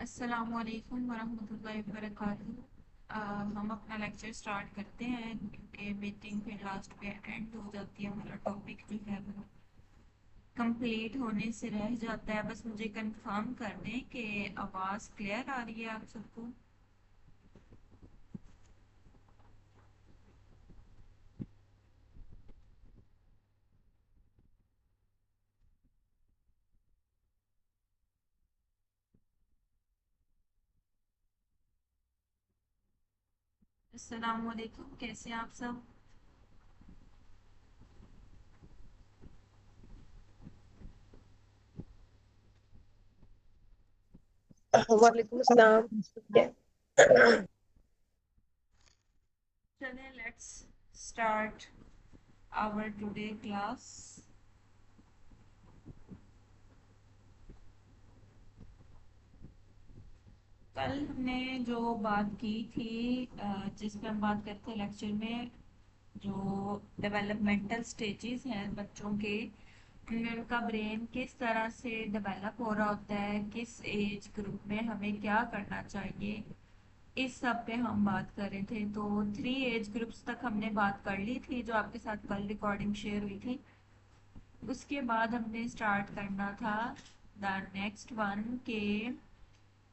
अस्सलामुअलैकुम वरहमतुल्लाहि वबरकातुहू। हम अपना लेक्चर स्टार्ट करते हैं क्योंकि मीटिंग फिर लास्ट पे एंड हो जाती है। हमारा टॉपिक जो है वो कंप्लीट होने से रह जाता है। बस मुझे कंफर्म कर दें कि आवाज़ क्लियर आ रही है आप सबको। अस्सलामुअलैकुम, कैसे हैं आप सब? वालेकुम अस्सलाम। चलें, let's start our today class. कल हमने जो बात की थी, जिस पे हम बात करते हैं लेक्चर में, जो डेवलपमेंटल स्टेजेस हैं बच्चों के, उनमें उनका ब्रेन किस तरह से डेवलप हो रहा होता है, किस एज ग्रुप में हमें क्या करना चाहिए, इस सब पे हम बात कर रहे थे। तो 3 एज ग्रुप्स तक हमने बात कर ली थी, जो आपके साथ कल रिकॉर्डिंग शेयर हुई थी। उसके बाद हमने स्टार्ट करना था द नेक्स्ट वन के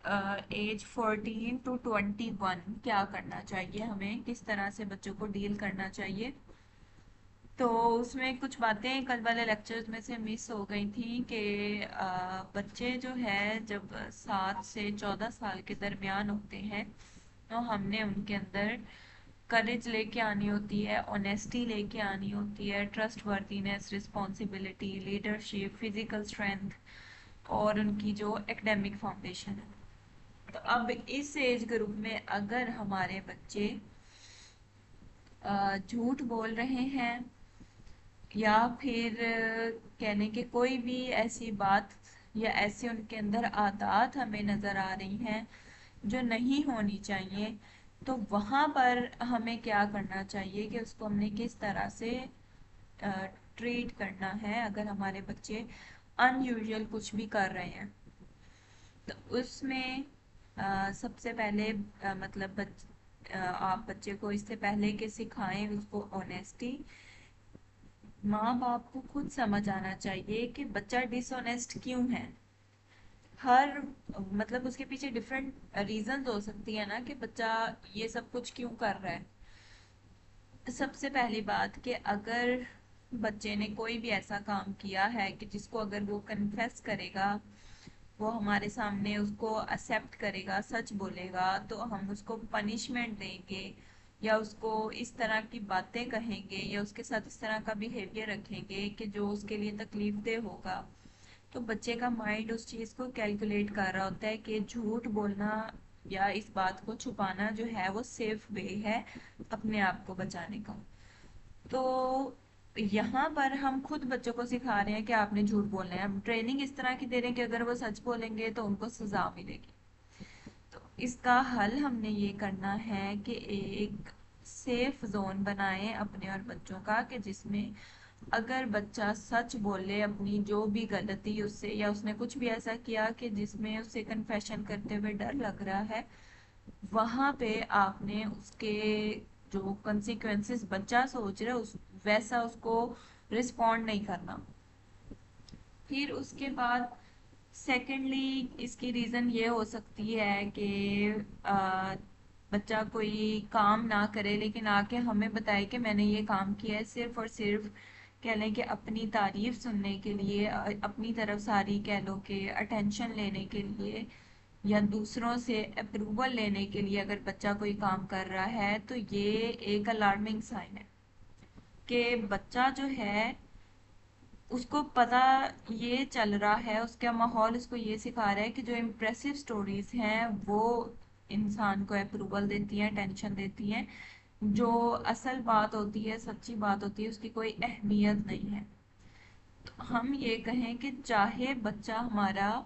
एज 14 to 21 क्या करना चाहिए, हमें किस तरह से बच्चों को डील करना चाहिए। तो उसमें कुछ बातें कल वाले लेक्चर्स में से मिस हो गई थी कि बच्चे जो है जब 7 से 14 साल के दरमियान होते हैं, तो हमने उनके अंदर करेज लेके आनी होती है, ऑनेस्टी लेके आनी होती है, trust worthiness, responsibility, leadership, physical strength, और उनकी जो एकेडमिक फाउंडेशन है। तो अब इस एज ग्रुप में अगर हमारे बच्चे झूठ बोल रहे हैं, या फिर कहने के कोई भी ऐसी बात या ऐसे उनके अंदर आदत हमें नज़र आ रही हैं जो नहीं होनी चाहिए, तो वहाँ पर हमें क्या करना चाहिए कि उसको हमने किस तरह से ट्रीट करना है अगर हमारे बच्चे अनयूजुअल कुछ भी कर रहे हैं। तो उसमें सबसे पहले मतलब आप बच्चे को इससे पहले कि सिखाएं उसको ऑनेस्टी, माँ बाप को खुद समझ आना चाहिए कि बच्चा डिसऑनेस्ट क्यों है। हर मतलब उसके पीछे डिफरेंट रीजंस हो सकती है ना कि बच्चा ये सब कुछ क्यों कर रहा है। सबसे पहली बात कि अगर बच्चे ने कोई भी ऐसा काम किया है कि जिसको अगर वो कन्फेस करेगा, वो हमारे सामने उसको एक्सेप्ट करेगा, सच बोलेगा, तो हम उसको पनिशमेंट देंगे या उसको इस तरह की बातें कहेंगे या उसके साथ इस तरह का बिहेवियर रखेंगे कि जो उसके लिए तकलीफ दे होगा। तो बच्चे का माइंड उस चीज़ को कैलकुलेट कर रहा होता है कि झूठ बोलना या इस बात को छुपाना जो है वो सेफ वे है अपने आप को बचाने का। तो यहाँ पर हम खुद बच्चों को सिखा रहे हैं कि आपने झूठ बोलना है। हम ट्रेनिंग इस तरह की दे रहे हैं कि अगर वो सच बोलेंगे तो उनको सजा मिलेगी। तो इसका हल हमने ये करना है कि एक सेफ जोन बनाएं अपने और बच्चों का, कि जिसमें अगर बच्चा सच बोले अपनी जो भी गलती उससे, या उसने कुछ भी ऐसा किया कि जिसमें उसे कन्फेशन करते हुए डर लग रहा है, वहां पे आपने उसके जो कंसिक्वेंसेस बच्चा सोच रहा है उस वैसा उसको रिस्पॉन्ड नहीं करना। फिर उसके बाद सेकेंडली इसकी रीज़न ये हो सकती है कि आ, बच्चा कोई काम ना करे लेकिन आके हमें बताए कि मैंने ये काम किया है, सिर्फ और सिर्फ कह लें कि अपनी तारीफ सुनने के लिए, अपनी तरफ सारी कह लो कि अटेंशन लेने के लिए या दूसरों से अप्रूवल लेने के लिए अगर बच्चा कोई काम कर रहा है, तो ये एक अलार्मिंग साइन है कि बच्चा जो है उसको पता ये चल रहा है, उसका माहौल उसको ये सिखा रहा है कि जो इम्प्रेसिव स्टोरीज हैं वो इंसान को अप्रूवल देती हैं, टेंशन देती हैं। जो असल बात होती है, सच्ची बात होती है, उसकी कोई अहमियत नहीं है। तो हम ये कहें कि चाहे बच्चा हमारा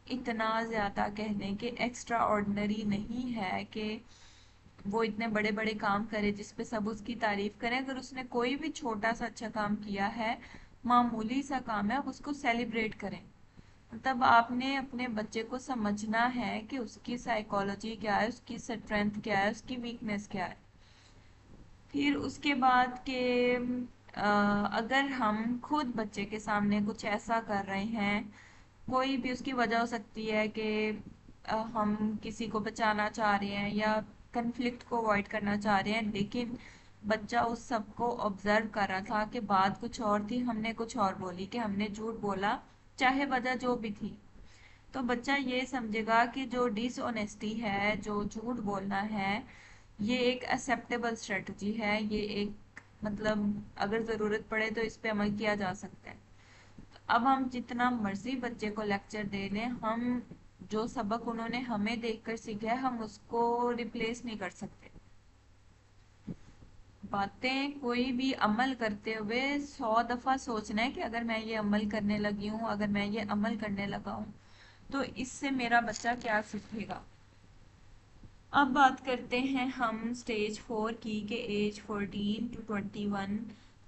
इतना ज्यादा कह लें कि एक्स्ट्रा ऑर्डिनरी नहीं है कि वो इतने बड़े बड़े काम करे जिसपे सब उसकी तारीफ करें, अगर उसने कोई भी छोटा सा अच्छा काम किया है, मामूली सा काम है, आप उसको सेलिब्रेट करें। तब आपने अपने बच्चे को समझना है कि उसकी साइकोलॉजी क्या है, उसकी स्ट्रेंथ क्या है, उसकी वीकनेस क्या है। फिर उसके बाद के अगर हम खुद बच्चे के सामने कुछ ऐसा कर रहे हैं, कोई भी उसकी वजह हो सकती है कि हम किसी को बचाना चाह रहे हैं या कन्फ्लिक्ट को अवॉइड करना चाह रहे हैं, लेकिन बच्चा उस सब को ऑब्जर्व कर रहा था कि बात कुछ और थी, हमने कुछ और बोली, कि हमने झूठ बोला, चाहे वजह जो भी थी। तो बच्चा ये समझेगा कि जो डिसऑनेस्टी है, जो झूठ बोलना है, ये एक एक्सेप्टेबल स्ट्रेटजी है, ये एक मतलब अगर ज़रूरत पड़े तो इस पे अमल किया जा सकता है। अब हम जितना मर्जी बच्चे को लेक्चर दे लें, हम जो सबक उन्होंने हमें देखकर सीखा है हम उसको रिप्लेस नहीं कर सकते। बातें कोई भी अमल करते हुए 100 दफा सोचना है कि अगर मैं ये अमल करने लगी हूँ, अगर मैं ये अमल करने लगा हूँ, तो इससे मेरा बच्चा क्या सीखेगा। अब बात करते हैं हम स्टेज 4 की, के एज 14 to 21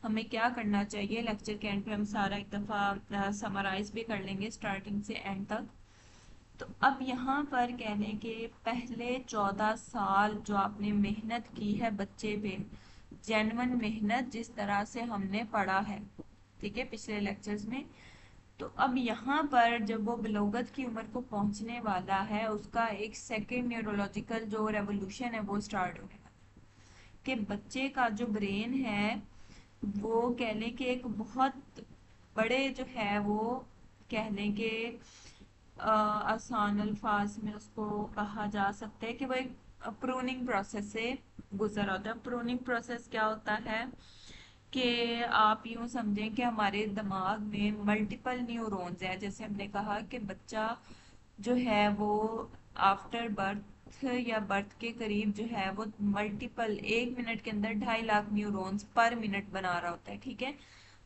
हमें क्या करना चाहिए। लेक्चर के एंड पे हम सारा एक दफ़ा समराइज भी कर लेंगे स्टार्टिंग से एंड तक। तो अब यहाँ पर कहने के पहले 14 साल जो आपने मेहनत की है बच्चे पे, जेन्युइन मेहनत जिस तरह से हमने पढ़ा है, ठीक है, पिछले लेक्चर्स में, तो अब यहाँ पर जब वो बिलोगत की उम्र को पहुंचने वाला है, उसका एक सेकेंड न्यूरोलॉजिकल जो रेवोल्यूशन है वो स्टार्ट होने वाला है। कि बच्चे का जो ब्रेन है वो कह लें कि एक बहुत बड़े जो है वो कह लें कि आसान अल्फाज में उसको कहा जा सकता है कि वो एक प्रूनिंग प्रोसेस से गुजर होता है। प्रूनिंग प्रोसेस क्या होता है कि आप यूं समझें कि हमारे दिमाग में मल्टीपल न्यूरॉन्स है। जैसे हमने कहा कि बच्चा जो है वो आफ्टर बर्थ या बर्थ के करीब जो है वो मल्टीपल 1 मिनट के अंदर 2.5 लाख न्यूरॉन्स पर मिनट बना रहा होता है, ठीक है।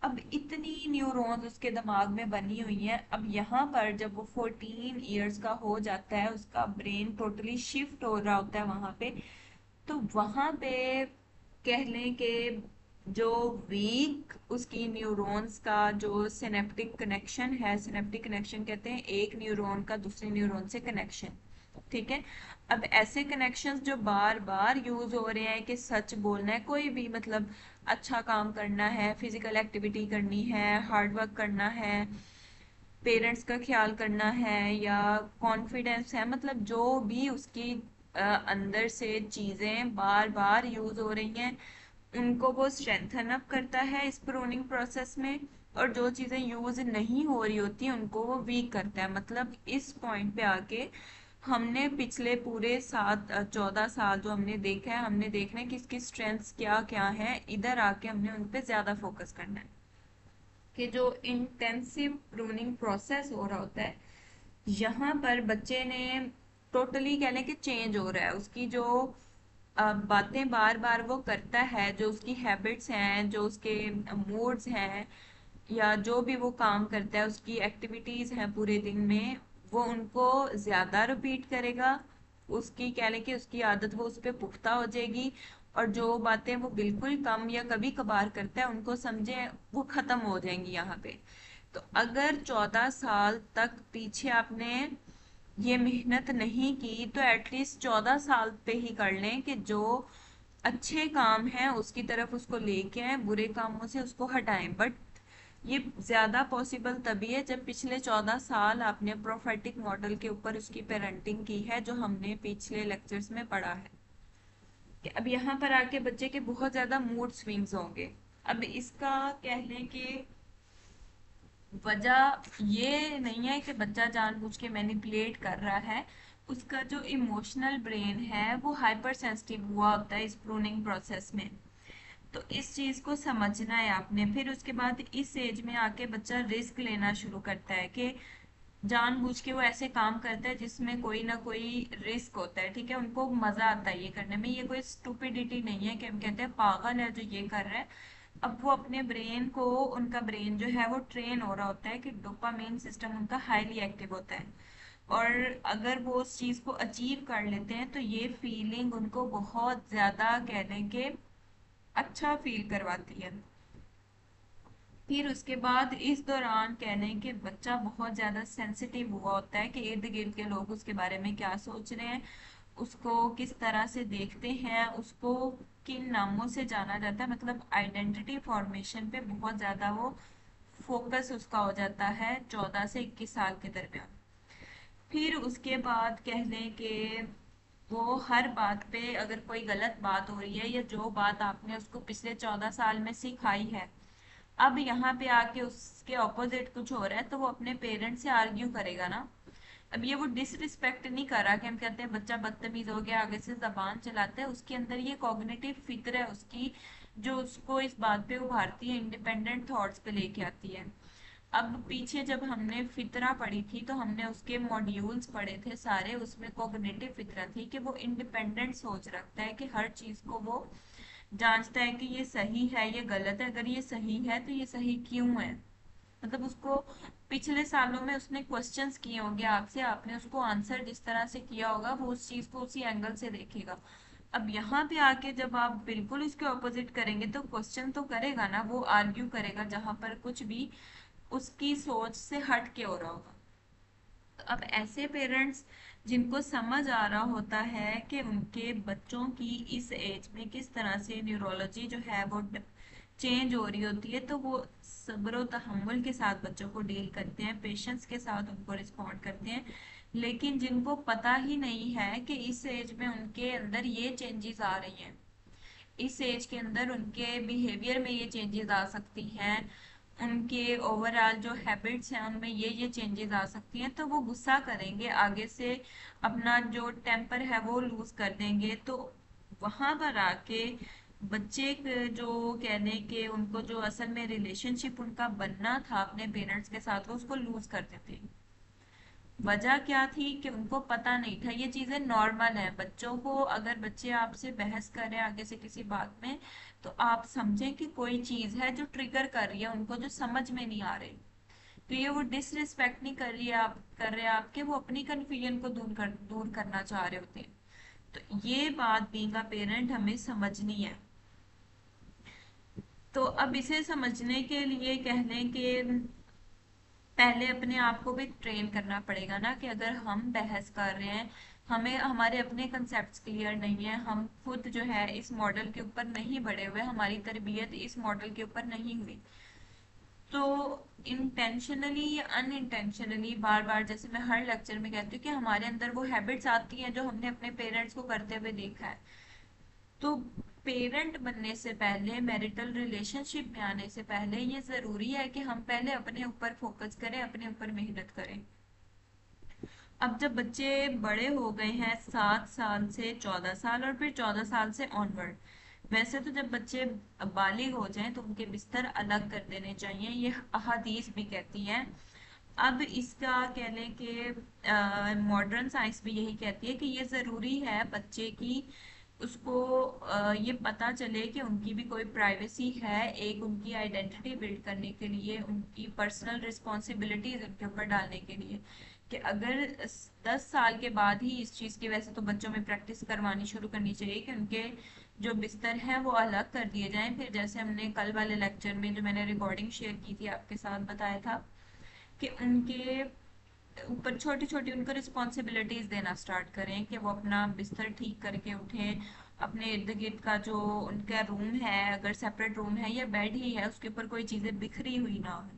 अब इतनी न्यूरॉन्स उसके दिमाग में बनी हुई हैं। अब यहाँ पर जब वो 14 ईयर्स का हो जाता है, उसका ब्रेन टोटली शिफ्ट हो रहा होता है वहां पे। तो वहां पे कह लें कि जो वीक उसकी न्यूरॉन्स का जो सिनेप्टिक कनेक्शन है, सिनेप्टिक कनेक्शन कहते हैं एक न्यूरॉन का दूसरे न्यूरॉन से कनेक्शन, ठीक है। अब ऐसे कनेक्शंस जो बार बार यूज हो रहे हैं कि सच बोलना है, कोई भी मतलब अच्छा काम करना है, फिजिकल एक्टिविटी करनी है, हार्ड वर्क करना है, पेरेंट्स का ख्याल करना है, या कॉन्फिडेंस है, मतलब जो भी उसकी अंदर से चीजें बार बार यूज हो रही हैं, उनको वो स्ट्रेंथन अप करता है इस प्रूनिंग प्रोसेस में। और जो चीजें यूज नहीं हो रही होती उनको वो वीक करता है। मतलब इस पॉइंट पे आके हमने पिछले पूरे 14 साल जो हमने देखा है, हमने देखना है कि इसकी स्ट्रेंथ्स क्या क्या है, इधर आके हमने उन पे ज्यादा फोकस करना है। कि जो इंटेंसिव प्रूनिंग प्रोसेस हो रहा होता है, यहाँ पर बच्चे ने टोटली कह लें कि चेंज हो रहा है। उसकी जो बातें बार बार वो करता है, जो उसकी हैबिट्स हैं, जो उसके मूड्स हैं, या जो भी वो काम करता है, उसकी एक्टिविटीज हैं पूरे दिन में, वो उनको ज्यादा रिपीट करेगा। उसकी कह लें कि उसकी आदत वो उस पर पुख्ता हो जाएगी। और जो बातें वो बिल्कुल कम या कभी कभार करता है, उनको समझे वो खत्म हो जाएंगी यहाँ पे। तो अगर 14 साल तक पीछे आपने ये मेहनत नहीं की, तो एटलीस्ट 14 साल पे ही कर लें कि जो अच्छे काम हैं उसकी तरफ उसको लेके आए, बुरे कामों से उसको हटाएं। बट ये ज्यादा पॉसिबल तभी है जब पिछले 14 साल आपने प्रोफेटिक मॉडल के ऊपर उसकी पेरेंटिंग की है, जो हमने पिछले लेक्चर्स में पढ़ा है। कि अब यहाँ पर आके बच्चे के बहुत ज्यादा मूड स्विंग्स होंगे। अब इसका कह लें कि वजह ये नहीं है कि बच्चा जानबूझ के मैनिपुलेट कर रहा है। उसका जो इमोशनल ब्रेन है वो हाइपर सेंसिटिव हुआ होता है इस प्रूनिंग प्रोसेस में। तो इस चीज को समझना है आपने। फिर उसके बाद इस एज में आके बच्चा रिस्क लेना शुरू करता है कि जानबूझ के वो ऐसे काम करता है जिसमें कोई ना कोई रिस्क होता है, ठीक है। उनको मजा आता है ये करने में, ये कोई स्टूपिडिटी नहीं है कि हम कहते हैं पागल है जो ये कर रहा है। अब वो अपने ब्रेन को, उनका ब्रेन जो है वो ट्रेन हो रहा होता है कि डोपामीन सिस्टम उनका हाईली एक्टिव होता है। और अगर वो उस चीज को अचीव कर लेते हैं तो ये फीलिंग उनको बहुत ज्यादा कह लें कि अच्छा फील करवाती है। फिर उसके बाद इस दौरान कह लें कि बच्चा बहुत ज्यादा सेंसिटिव हुआ होता है कि इर्द गिर्द के लोग उसके बारे में क्या सोच रहे हैं, उसको किस तरह से देखते हैं, उसको किन नामों से जाना जाता है, मतलब आइडेंटिटी फॉर्मेशन पे बहुत ज्यादा वो फोकस उसका हो जाता है 14 से 21 साल के दरमियान। फिर उसके बाद कह लें कि वो हर बात पे अगर कोई गलत बात हो रही है या जो बात आपने उसको पिछले 14 साल में सिखाई है, अब यहाँ पे आके उसके ऑपोजिट कुछ हो रहा है तो वो अपने पेरेंट्स से आर्ग्यू करेगा ना। अब ये वो डिसरिस्पेक्ट नहीं कर रहा कि हम कहते हैं बच्चा बदतमीज हो गया आगे से जबान चलाता है, उसके अंदर ये कॉग्निटिव फिक्र है उसकी, जो उसको इस बात पे उभारती है, इंडिपेंडेंट थॉट्स पे लेके आती है। अब पीछे जब हमने फितरा पढ़ी थी तो हमने उसके मॉड्यूल्स पढ़े थे सारे, उसमें कॉग्निटिव फितरा थी कि वो इंडिपेंडेंट सोच रखता है कि हर चीज को वो जांचता है कि ये सही है ये गलत है, अगर ये सही है तो ये सही क्यों है। मतलब उसको पिछले सालों में उसने क्वेश्चंस किए होंगे आपसे, आपने उसको आंसर जिस तरह से किया होगा वो उस चीज को उसी एंगल से देखेगा। अब यहाँ पे आके जब आप बिल्कुल इसके ऑपोजिट करेंगे तो क्वेश्चन तो करेगा ना, वो आर्ग्यू करेगा जहां पर कुछ भी उसकी सोच से हट के हो रहा होगा। तो अब ऐसे पेरेंट्स जिनको समझ आ रहा होता है कि उनके बच्चों की इस एज में किस तरह से न्यूरोलॉजी जो है वो चेंज हो रही होती है, तो वो सब्र और तहम्मुल के साथ बच्चों को डील करते हैं, पेशेंस के साथ उनको रिस्पॉन्ड करते हैं। लेकिन जिनको पता ही नहीं है कि इस एज में उनके अंदर ये चेंजेस आ रही हैं, इस एज के अंदर उनके बिहेवियर में ये चेंजेस आ सकती हैं, उनके ओवरऑल जो हैबिट्स हैं उनमें ये चेंजेस आ सकती हैं, तो वो गुस्सा करेंगे, आगे से अपना जो टेम्पर है वो लूज कर देंगे। तो वहां पर आके बच्चे जो कहने के उनको जो असल में रिलेशनशिप उनका बनना था अपने पेरेंट्स के साथ वो उसको लूज कर देते हैं। वजह क्या थी कि उनको पता नहीं था, ये चीजें नॉर्मल है बच्चों को, अगर बच्चे आपसे बहस कर रहे हैं आगे से किसी बात में तो आप समझें कि कोई चीज है जो ट्रिगर कर रही है उनको, जो समझ में नहीं आ रही। तो ये वो डिसरिस्पेक्ट नहीं कर रही है, आप कर रहे हैं आपके, वो अपनी कन्फ्यूजन को दूर करना चाह रहे होते हैं। तो ये बात बीइंग अ पेरेंट हमें समझनी है। तो अब इसे समझने के लिए कह लें कि पहले अपने आप को भी ट्रेन करना पड़ेगा ना, कि अगर हम बहस कर रहे हैं, हमें हमारे अपने कंसेप्ट्स क्लियर नहीं है, हम खुद जो है इस मॉडल के ऊपर नहीं बढ़े हुए, हमारी तरबियत इस मॉडल के ऊपर नहीं हुई, तो इंटेंशनली या अनइंटेंशनली बार बार, जैसे मैं हर लेक्चर में कहती हूँ कि हमारे अंदर वो हैबिट्स आती हैं जो हमने अपने पेरेंट्स को करते हुए देखा है। तो पेरेंट बनने से पहले, मैरिटल रिलेशनशिप में आने से पहले ये जरूरी है कि हम पहले अपने ऊपर फोकस करें, अपने ऊपर मेहनत करें। अब जब बच्चे बड़े हो गए हैं 7 साल से 14 साल और फिर 14 साल से ऑनवर्ड, वैसे तो जब बच्चे बालिग हो जाएं तो उनके बिस्तर अलग कर देने चाहिए, ये अहादीस भी कहती हैं। अब इसका कह लें कि मॉडर्न साइंस भी यही कहती है कि ये जरूरी है बच्चे की, उसको ये पता चले कि उनकी भी कोई प्राइवेसी है, एक उनकी आइडेंटिटी बिल्ड करने के लिए, उनकी पर्सनल रिस्पॉन्सिबिलिटीज उनके ऊपर डालने के लिए, कि अगर 10 साल के बाद ही इस चीज की, वैसे तो बच्चों में प्रैक्टिस करवानी शुरू करनी चाहिए कि उनके जो बिस्तर है वो अलग कर दिए जाएं। फिर जैसे हमने कल वाले लेक्चर में जो मैंने रिकॉर्डिंग शेयर की थी आपके साथ बताया था कि उनके ऊपर छोटी छोटी उनको रिस्पॉन्सिबिलिटीज देना स्टार्ट करें, कि वो अपना बिस्तर ठीक करके उठें, अपने इर्द गिर्द का जो उनका रूम है, अगर सेपरेट रूम है या बेड ही है उसके ऊपर कोई चीजें बिखरी हुई ना हो,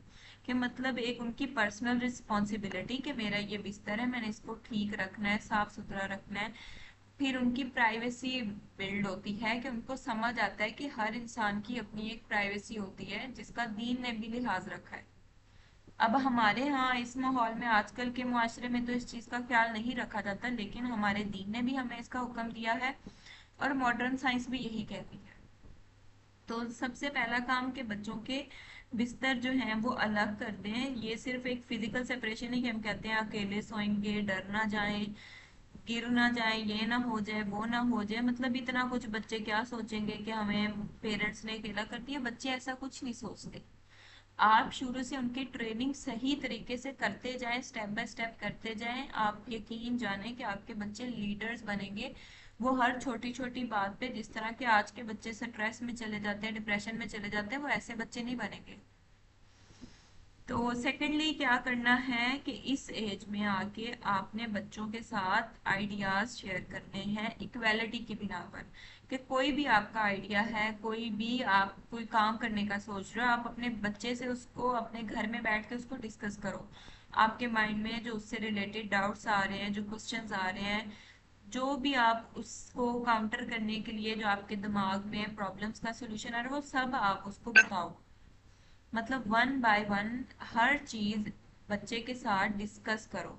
कि मतलब एक उनकी पर्सनल रिस्पॉन्सिबिलिटी कि मेरा ये बिस्तर है, मैंने इसको ठीक रखना है, साफ सुथरा रखना है। फिर उनकी प्राइवेसी बिल्ड होती है कि उनको समझ आता है कि हर इंसान की अपनी एक प्राइवेसी होती है जिसका दीन ने भी लिहाज रखा है। अब हमारे यहाँ इस माहौल में, आजकल के मुआशरे में तो इस चीज का ख्याल नहीं रखा जाता, लेकिन हमारे दीन ने भी हमें इसका हुक्म दिया है और मॉडर्न साइंस भी यही कहती है। तो सबसे पहला काम कि बच्चों के बिस्तर जो हैं वो अलग कर दें। ये सिर्फ एक फिजिकल सेपरेशन ही कि हम कहते हैं अकेले सोएंगे, डर ना जाए, गिर ना जाए, ये ना हो जाए, वो ना हो जाए, मतलब इतना कुछ बच्चे क्या सोचेंगे कि हमें पेरेंट्स ने अकेला कर दिया, बच्चे ऐसा कुछ नहीं सोचते। आप शुरू से उनकी ट्रेनिंग सही तरीके से करते जाएं, स्टेप बाय स्टेप करते जाएं, आप यकीन जानें कि आपके बच्चे लीडर्स बनेंगे। वो हर छोटी छोटी बात पे, जिस तरह के आज के बच्चे स्ट्रेस में चले जाते हैं, डिप्रेशन में चले जाते हैं, वो ऐसे बच्चे नहीं बनेंगे। तो सेकेंडली क्या करना है कि इस एज में आके आपने बच्चों के साथ आइडियाज शेयर करने हैं इक्वालिटी की बिना पर, कि कोई भी आपका आइडिया है, कोई भी आप कोई काम करने का सोच रहे हो, आप अपने बच्चे से उसको अपने घर में बैठ के उसको डिस्कस करो। आपके माइंड में जो उससे रिलेटेड डाउट्स आ रहे हैं, जो क्वेश्चंस आ रहे हैं, जो भी आप उसको काउंटर करने के लिए जो आपके दिमाग में प्रॉब्लम्स का सोल्यूशन आ रहा है, वो सब आप उसको बताओ। मतलब वन बाय वन हर चीज बच्चे के साथ डिस्कस करो।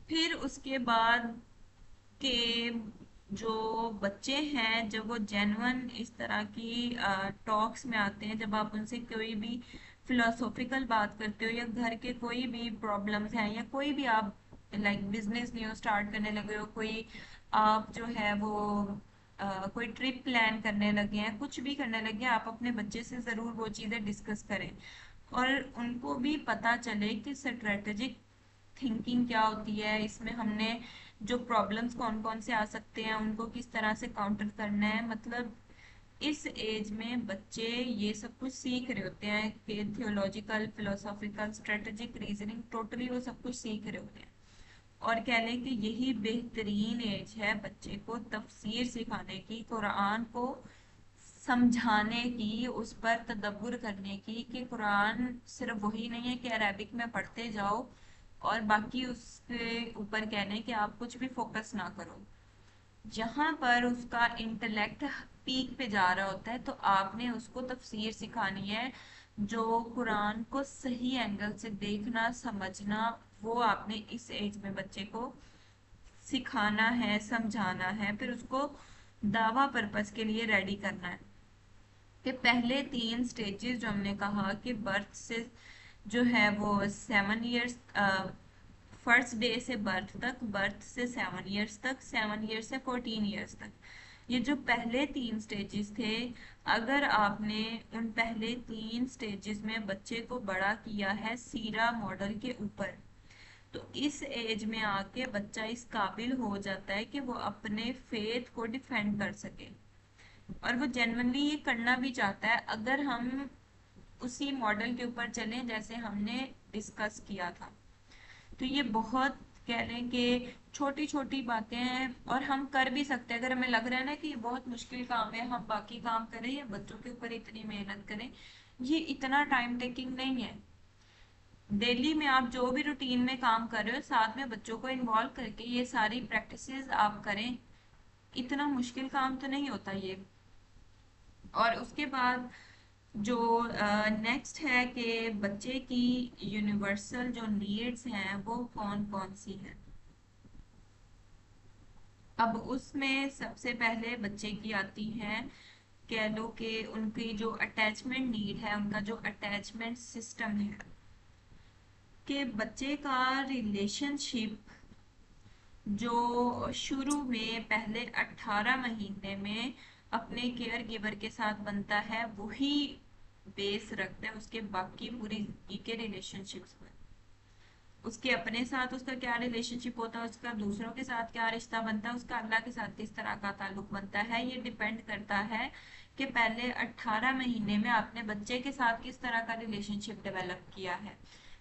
फिर उसके बाद के जो बच्चे हैं, जब वो जेन्युइन इस तरह की टॉक्स में आते हैं, जब आप उनसे कोई भी फिलोसॉफिकल बात करते हो, या घर के कोई भी प्रॉब्लम्स हैं, या कोई भी आप लाइक बिजनेस न्यू स्टार्ट करने लगे हो, कोई आप जो है वो कोई ट्रिप प्लान करने लगे हैं, कुछ भी करने लगे हैं, आप अपने बच्चे से ज़रूर वो चीज़ें डिस्कस करें, और उनको भी पता चले कि स्ट्रेटेजिक थिंकिंग क्या होती है, इसमें हमने जो प्रॉब्लम्स कौन कौन से आ सकते हैं उनको किस तरह से काउंटर करना है। मतलब इस एज में बच्चे ये सब कुछ सीख रहे होते हैं कि theological, philosophical, strategic reasoning, totally वो सब कुछ सीख रहे होते हैं। और कह लें कि यही बेहतरीन एज है बच्चे को तफसीर सिखाने की, कुरान को समझाने की, उस पर तदब्बुर करने की, कि कुरान सिर्फ वही नहीं है कि अरबिक में पढ़ते जाओ और बाकी उसके ऊपर कहने कि आप कुछ भी फोकस ना करो। जहां पर उसका इंटेलेक्ट पीक पे जा रहा होता है, तो आपने उसको तफसीर सिखानी है, जो कुरान को सही एंगल से देखना, समझना, वो आपने इस एज में बच्चे को सिखाना है, समझाना है, फिर उसको दावा पर्पस के लिए रेडी करना है। कि पहले 3 स्टेजेस जो हमने कहा कि बर्थ से जो है वो 7 ईयर्स, फर्स्ट डे से बर्थ तक, बर्थ से 7 ईयर्स तक, 7 ईयर्स से 14 ईयर्स तक, ये जो पहले 3 स्टेजेस थे, अगर आपने उन पहले 3 स्टेजेस में बच्चे को बड़ा किया है सीरा मॉडल के ऊपर, तो इस एज में आके बच्चा इस काबिल हो जाता है कि वो अपने फेथ को डिफेंड कर सके, और वो जेन्युइनली ये करना भी चाहता है, अगर हम उसी मॉडल के ऊपर चलें जैसे हमने डिस्कस किया था। तो ये बहुत कह लें कि छोटी छोटी बातें हैं, और हम कर भी सकते हैं। अगर हमें लग रहा है ना कि ये बहुत मुश्किल काम है, हम बाकी काम करें या बच्चों के ऊपर इतनी मेहनत करें, ये इतना टाइम टेकिंग नहीं है। डेली में आप जो भी रूटीन में काम कर रहे हो, साथ में बच्चों को इन्वॉल्व करके ये सारी प्रैक्टिसेस आप करें, इतना मुश्किल काम तो नहीं होता ये। और उसके बाद जो नेक्स्ट है कि बच्चे की यूनिवर्सल जो नीड्स हैं वो कौन कौन सी हैं। अब उसमें सबसे पहले बच्चे की आती है, कह लो कि उनकी जो अटैचमेंट नीड है, उनका जो अटैचमेंट सिस्टम है, कि बच्चे का रिलेशनशिप जो शुरू में पहले 18 महीने में अपने केयर गिवर के साथ बनता है, वही बेस रखता है उसके बाकी पूरी जिंदगी के रिलेशनशिप्स पर। उसके अपने साथ उसका क्या रिलेशनशिप होता है, उसका दूसरों के साथ क्या रिश्ता बनता है, उसका अल्लाह के साथ किस तरह का ताल्लुक बनता है, ये डिपेंड करता है कि पहले 18 महीने में आपने बच्चे के साथ किस तरह का रिलेशनशिप डेवलप किया है।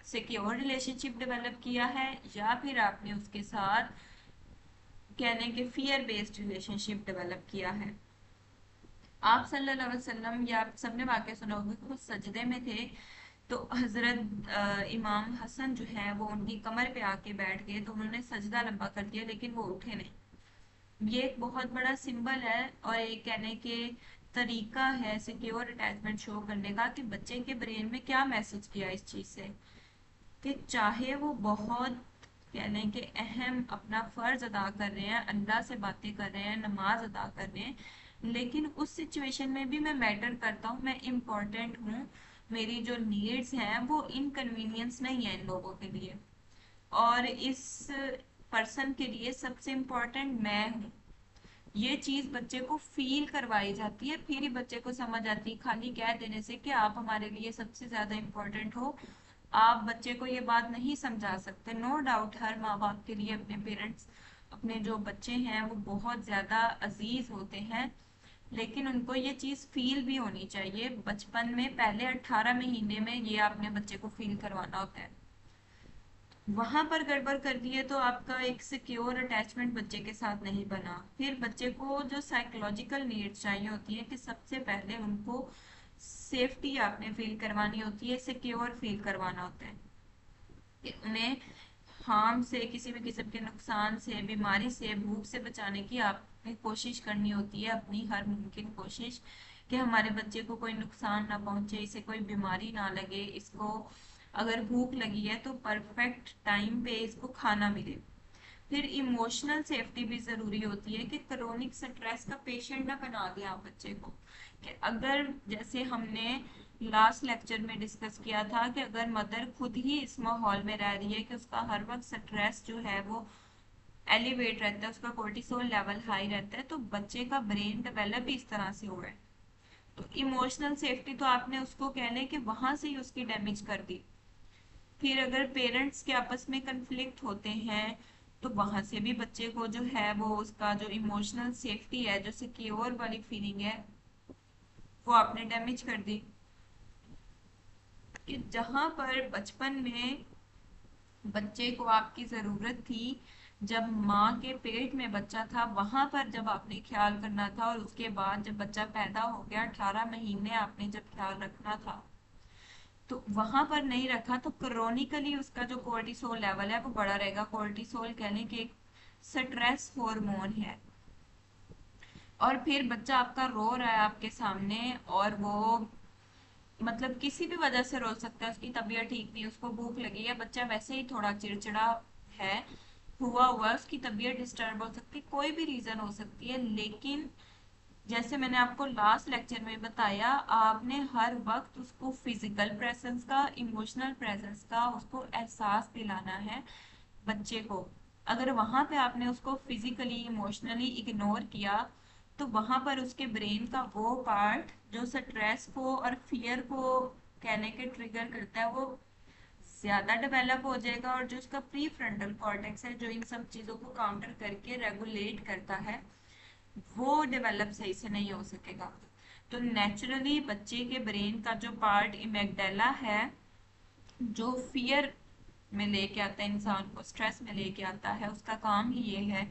सिक्योर रिलेशनशिप डेवलप किया है, या फिर आपने उसके साथ कहने के फियर बेस्ड रिलेशनशिप डेवलप किया है। आप सल्लल्लाहु अलैहि वसल्लम, या आप सबने वाकया सुना होगा कि वो सजदे में थे, तो हजरत इमाम हसन जो है वो उनकी कमर पे आके बैठ गए, तो उन्होंने सजदा लंबा कर दिया लेकिन वो उठे नहीं। ये एक बहुत बड़ा सिंबल है, और एक कहने के तरीका है सिक्योर अटैचमेंट शो करने का, कि बच्चे के ब्रेन में क्या मैसेज किया इस चीज से, कि चाहे वो बहुत कह लें कि अहम अपना फर्ज अदा कर रहे हैं, अल्लाह से बातें कर रहे हैं, नमाज अदा कर रहे हैं, लेकिन उस सिचुएशन में भी मैं मैटर करता हूँ, मैं इम्पोर्टेंट हूँ, मेरी जो नीड्स हैं वो इनकन्वीनियंस नहीं है इन लोगों के लिए, और इस पर्सन के लिए सबसे इम्पोर्टेंट मैं हूँ। ये चीज बच्चे को फील करवाई जाती है, फिर ही बच्चे को समझ आती है। खाली कह देने से कि आप हमारे लिए सबसे ज्यादा इम्पोर्टेंट हो, आप बच्चे को ये बात नहीं समझा सकते। नो डाउट हर माँ बाप के लिए अपने पेरेंट्स, अपने जो बच्चे हैं वो बहुत ज्यादा अजीज होते हैं, लेकिन उनको ये चीज फील भी होनी चाहिए बचपन में, पहले 18 महीने में ये आपने बच्चे को फील करवाना होता है। वहां पर गड़बड़ कर दी है तो आपका एक सिक्योर अटैचमेंट बच्चे के साथ नहीं बना। फिर बच्चे को जो साइकोलॉजिकल नीड्स चाहिए होती है कि सबसे पहले उनको सेफ्टी आपने फील करवानी होती है, सिक्योर फील करवाना होता है कि उन्हें हार्म से, किसी भी किस्म के नुकसान से, बीमारी से, भूख से बचाने की आपने कोशिश करनी होती है, अपनी हर मुमकिन कोशिश कि हमारे बच्चे को कोई नुकसान ना पहुंचे, इसे कोई बीमारी ना लगे, इसको अगर भूख लगी है तो परफेक्ट टाइम पे इसको खाना मिले। फिर इमोशनल सेफ्टी भी जरूरी होती है कि क्रोनिक स्ट्रेस का पेशेंट ना बना दें आप बच्चे को। कि अगर जैसे हमने लास्ट लेक्चर में डिस्कस किया था कि अगर मदर खुद ही इस माहौल में रह रही है कि उसका हर वक्त स्ट्रेस जो है वो एलिवेट रहता है, उसका कोर्टिसोल लेवल हाई रहता है, तो बच्चे का ब्रेन डेवलप भी इस तरह से हुआ है। तो इमोशनल सेफ्टी तो आपने उसको कहने कि वहां से ही उसकी डैमेज कर दी। फिर अगर पेरेंट्स के आपस में कंफ्लिक्ट होते हैं तो वहां से भी बच्चे को जो है वो उसका जो इमोशनल सेफ्टी है, जो सिक्योर वाली फीलिंग है, वो आपने डैमेज कर दी। कि जहां पर बचपन में बच्चे को आपकी जरूरत थी, जब माँ के पेट में बच्चा था वहां पर जब आपने ख्याल करना था, और उसके बाद जब बच्चा पैदा हो गया 18 महीने आपने जब ख्याल रखना था, तो वहां पर नहीं रखा तो क्रोनिकली उसका जो कोर्टिसोल लेवल है वो बढ़ा रहेगा। कोर्टिसोल कहने के एक स्ट्रेस हार्मोन है। और फिर बच्चा आपका रो रहा है आपके सामने, और वो मतलब किसी भी वजह से रो सकता है, उसकी तबीयत ठीक नहीं, उसको भूख लगी है, बच्चा वैसे ही थोड़ा चिड़चिड़ा है, हुआ हुआ उसकी तबीयत डिस्टर्ब हो सकती है, कोई भी रीजन हो सकती है। लेकिन जैसे मैंने आपको लास्ट लेक्चर में बताया, आपने हर वक्त उसको फिजिकल प्रेजेंस का, इमोशनल प्रेजेंस का उसको एहसास दिलाना है बच्चे को। अगर वहां पे आपने उसको फिजिकली इमोशनली इग्नोर किया तो वहां पर उसके ब्रेन का वो पार्ट जो स्ट्रेस को और फियर को कहने के ट्रिगर करता है, वो ज्यादा डेवलप हो जाएगा, और जो उसका प्री फ्रंटल कॉर्टेक्स है जो इन सब चीजों को काउंटर करके रेगुलेट करता है, वो डेवलप सही से नहीं हो सकेगा। तो नेचुरली बच्चे के ब्रेन का जो पार्ट इमेगडाला है, जो फियर में लेके आता है इंसान को, स्ट्रेस में लेके आता है, उसका काम ही ये है।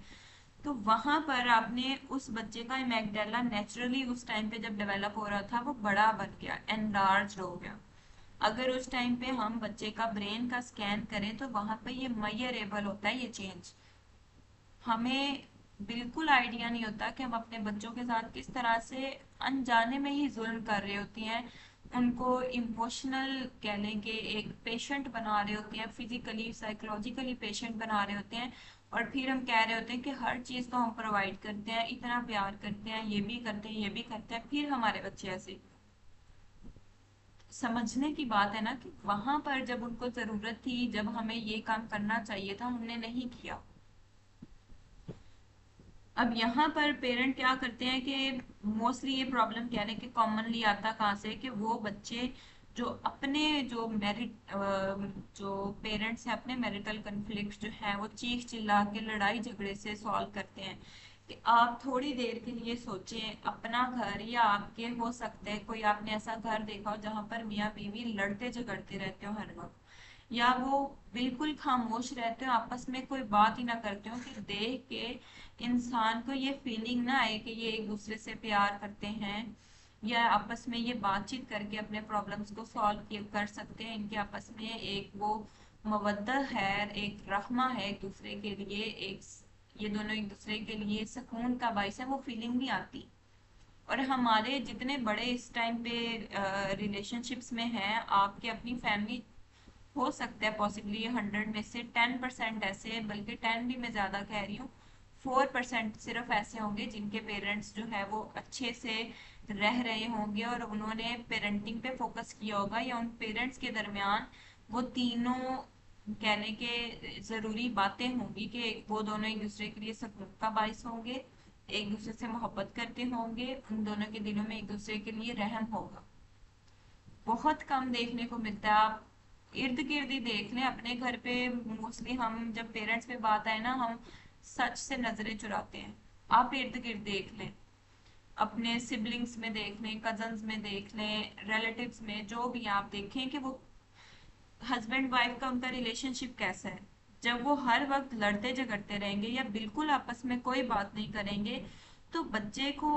तो वहां पर आपने उस बच्चे का इमेगडाला नेचुरली उस टाइम पे जब डेवलप हो रहा था वो बड़ा बन गया, एनलार्ज हो गया। अगर उस टाइम पे हम बच्चे का ब्रेन का स्कैन करें तो वहां पे ये मेजरेबल होता है ये चेंज। हमें बिल्कुल आइडिया नहीं होता कि हम अपने बच्चों के साथ किस तरह से अनजाने में ही जुल्म कर रहे होती हैं, उनको इमोशनल कह लें कि एक पेशेंट बना रहे होते हैं, फिजिकली साइकोलॉजिकली पेशेंट बना रहे होते हैं। और फिर हम कह रहे होते हैं कि हर चीज तो हम प्रोवाइड करते हैं, इतना प्यार करते हैं, ये भी करते हैं, ये भी करते हैं, फिर हमारे बच्चे ऐसे। समझने की बात है ना कि वहां पर जब उनको जरूरत थी, जब हमें ये काम करना चाहिए था, हमने नहीं किया। अब यहाँ पर पेरेंट क्या करते हैं कि मोस्टली ये प्रॉब्लम कह रहे हैं कि कॉमनली आता कहाँ से, कि वो बच्चे जो अपने जो मैरिट जो पेरेंट्स हैं अपने मैरिटल कन्फ्लिक्ट जो है वो चीख चिल्ला के लड़ाई झगड़े से सॉल्व करते हैं। कि आप थोड़ी देर के लिए सोचें, अपना घर या आपके हो सकते हैं कोई आपने ऐसा घर देखा हो जहां पर मियाँ बीवी लड़ते झगड़ते रहते हो हर वक्त, या वो बिल्कुल खामोश रहते हो, आपस में कोई बात ही ना करते हो, कि देख के इंसान को ये फीलिंग ना आए कि ये एक दूसरे से प्यार करते हैं, या आपस में ये बातचीत करके अपने प्रॉब्लम्स को सॉल्व कर सकते हैं। इनके आपस में एक वो मवद्दत है, एक रहमा है एक दूसरे के लिए, एक ये दोनों एक दूसरे के लिए सुकून का बाइस है, वो फीलिंग नहीं आती। और हमारे जितने बड़े इस टाइम पे रिलेशनशिप्स में हैं, आपके अपनी फैमिली हो सकता है पॉसिबली 100 में से 10% ऐसे, बल्कि 10 भी मैं ज्यादा कह रही हूँ, 4% सिर्फ ऐसे होंगे जिनके पेरेंट्स जो है वो अच्छे से रह रहे होंगे और उन्होंने पेरेंटिंग पे फोकस किया होगा, या उन पेरेंट्स के दरमियान वो तीनों कहने के जरूरी बातें होंगी कि वो दोनों एक दूसरे के लिए सुकून का बायस होंगे, एक दूसरे से मोहब्बत करते होंगे, उन दोनों के दिलों में एक दूसरे के लिए रहम होगा। बहुत कम देखने को मिलता है। आप इर्द गिर्द ही देख लें अपने घर पे, मोस्टली हम जब पेरेंट्स पे बात आए ना, हम सच से नजरें चुराते हैं। आप इर्द गिर्द देख लें, अपने सिबलिंग्स में देख लें, कजन्स में देख लें, रिलेटिव्स में, जो भी आप देखें कि वो हस्बैंड वाइफ का उनका रिलेशनशिप कैसा है। जब वो हर वक्त लड़ते झगड़ते रहेंगे या बिल्कुल आपस में कोई बात नहीं करेंगे, तो बच्चे को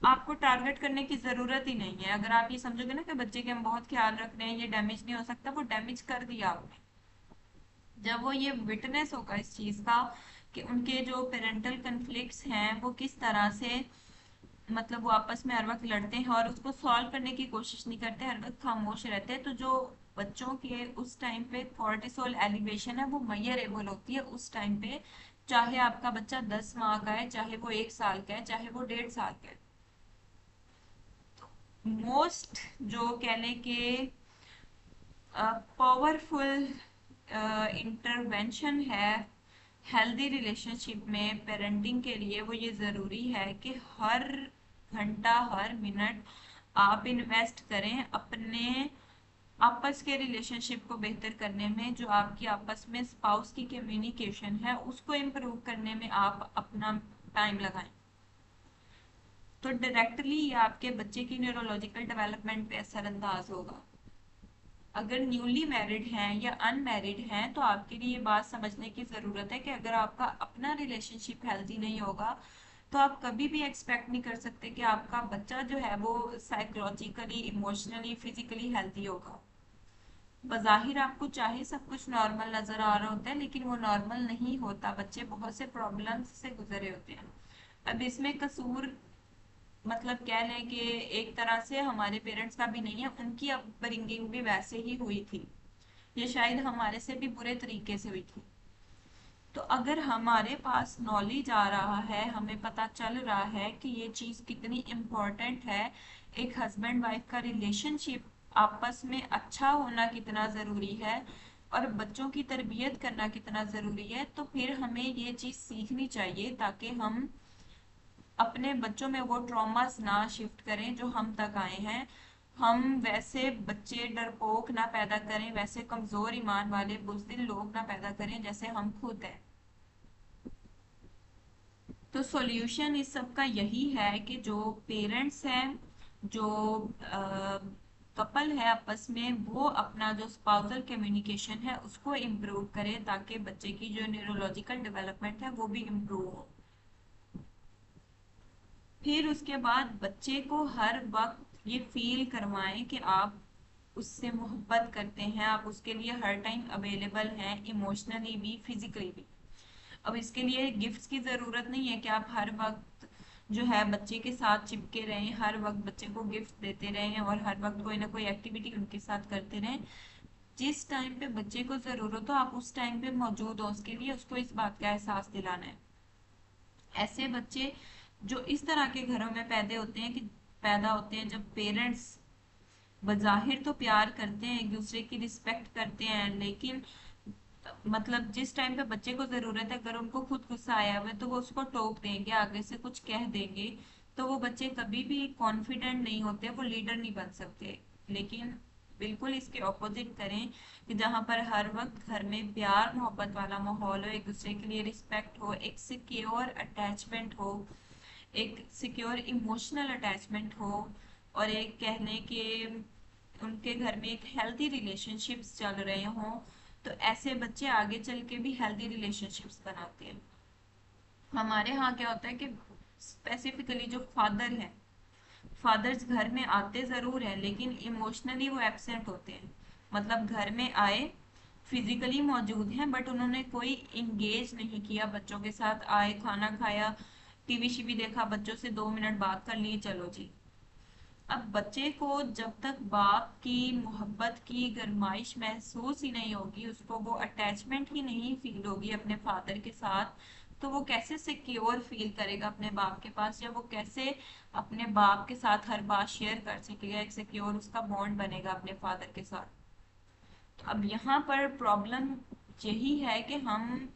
आपको टारगेट करने की जरूरत ही नहीं है। अगर आप ये समझोगे ना कि बच्चे के हम बहुत ख्याल रख रहे हैं, ये डैमेज नहीं हो सकता, वो डैमेज कर दिया आपने। जब वो ये विटनेस होगा इस चीज का कि उनके जो पेरेंटल कन्फ्लिक्ट्स हैं वो किस तरह से, मतलब वो आपस में हर वक्त लड़ते हैं और उसको सॉल्व करने की कोशिश नहीं करते, हर वक्त खामोश रहते हैं, तो जो बच्चों के उस टाइम पे कॉर्टिसोल एलिवेशन है वो मेजरेबल होती है उस टाइम पे। चाहे आपका बच्चा 10 माह का है, चाहे वो 1 साल का है, चाहे वो 1.5 साल का है। मोस्ट जो कहने के पावरफुल इंटरवेंशन है हेल्दी रिलेशनशिप में पेरेंटिंग के लिए, वो ये ज़रूरी है कि हर घंटा हर मिनट आप इन्वेस्ट करें अपने आपस के रिलेशनशिप को बेहतर करने में। जो आपकी आपस में स्पाउस की कम्युनिकेशन है उसको इम्प्रूव करने में आप अपना टाइम लगाएं। तो डायरेक्टली ये आपके बच्चे की न्यूरोलॉजिकल डेवलपमेंट पे असरअंदाज होगा। अगर न्यूली मैरिड हैं या अनमैरिड हैं तो आपके लिए ये बात समझने की ज़रूरत है कि अगर आपका अपना रिलेशनशिप हेल्दी नहीं होगा तो आप कभी भी एक्सपेक्ट नहीं कर सकते कि आपका बच्चा जो है वो साइकोलॉजिकली, इमोशनली, फिजिकली हेल्दी होगा। बज़ाहिर आपको चाहे सब कुछ नॉर्मल नज़र आ रहा होता है, लेकिन वो नॉर्मल नहीं होता। बच्चे बहुत से प्रॉब्लम्स से गुजरे होते हैं। अब इसमें कसूर, मतलब कह लें कि एक तरह से हमारे पेरेंट्स का भी नहीं है, उनकी अपब्रिंगिंग भी वैसे ही हुई थी, ये शायद हमारे से भी बुरे तरीके से हुई थी। तो अगर हमारे पास नॉलेज आ रहा है, हमें पता चल रहा है कि ये चीज़ कितनी इम्पोर्टेंट है, एक हस्बैंड वाइफ का रिलेशनशिप आपस में अच्छा होना कितना ज़रूरी है और बच्चों की तरबियत करना कितना ज़रूरी है, तो फिर हमें ये चीज़ सीखनी चाहिए ताकि हम अपने बच्चों में वो ट्रॉमास ना शिफ्ट करें जो हम तक आए हैं। हम वैसे बच्चे डरपोक ना पैदा करें, वैसे कमजोर ईमान वाले बुज़दिल लोग ना पैदा करें जैसे हम खुद हैं। तो सॉल्यूशन इस सब का यही है कि जो पेरेंट्स हैं, जो कपल है आपस में, वो अपना जो स्पाउसल कम्युनिकेशन है उसको इम्प्रूव करें ताकि बच्चे की जो न्यूरोलॉजिकल डेवलपमेंट है वो भी इम्प्रूव हो। फिर उसके बाद बच्चे को हर वक्त ये फील करवाएं कि आप उससे मोहब्बत करते हैं, आप उसके लिए हर टाइम अवेलेबल हैं, इमोशनली भी, फिजिकली भी। अब इसके लिए गिफ्ट्स की ज़रूरत नहीं है कि आप हर वक्त जो है बच्चे के साथ चिपके रहें, हर वक्त बच्चे को गिफ्ट देते रहें और हर वक्त कोई ना कोई एक्टिविटी उनके साथ करते रहें। जिस टाइम पे बच्चे को ज़रूरत हो आप उस टाइम पे मौजूद हो उसके लिए, उसको इस बात का एहसास दिलाना है। ऐसे बच्चे जो इस तरह के घरों में पैदा होते हैं जब पेरेंट्स बज़ाहिर तो प्यार करते हैं, एक दूसरे की रिस्पेक्ट करते हैं, लेकिन मतलब जिस टाइम पे बच्चे को जरूरत है अगर उनको खुद गुस्सा आया हुआ है तो वो उसको टोक देंगे, आगे से कुछ कह देंगे, तो वो बच्चे कभी भी कॉन्फिडेंट नहीं होते, वो लीडर नहीं बन सकते। लेकिन बिल्कुल इसके ऑपोजिट करें कि जहाँ पर हर वक्त घर में प्यार मोहब्बत वाला माहौल हो, एक दूसरे के लिए रिस्पेक्ट हो, एक सिक्योर अटैचमेंट हो, एक सिक्योर इमोशनल अटैचमेंट हो, और एक कहने के उनके घर में एक हेल्दी रिलेशनशिप्स चल रहे हों, तो ऐसे बच्चे आगे चल के भी हेल्दी रिलेशनशिप्स बनाते हैं। हमारे यहाँ क्या होता है कि स्पेसिफिकली जो फादर हैं, फादर्स घर में आते ज़रूर हैं लेकिन इमोशनली वो एब्सेंट होते हैं। मतलब घर में आए, फिजिकली मौजूद हैं, बट उन्होंने कोई इंगेज नहीं किया बच्चों के साथ, आए खाना खाया, टीवी शीवी देखा, बच्चों से 2 मिनट बात कर ली, चलो जी। अब बच्चे को जब तक बाप की मोहब्बत की गरमाइश महसूस ही नहीं होगी, उसको वो अटैचमेंट ही नहीं फील होगी अपने फादर के साथ, तो वो कैसे सिक्योर फील करेगा अपने बाप के पास, या वो कैसे अपने बाप के साथ हर बात शेयर कर सकेगा, एक सिक्योर उसका बॉन्ड बनेगा अपने फादर के साथ। तो अब यहाँ पर प्रॉब्लम यही है कि हम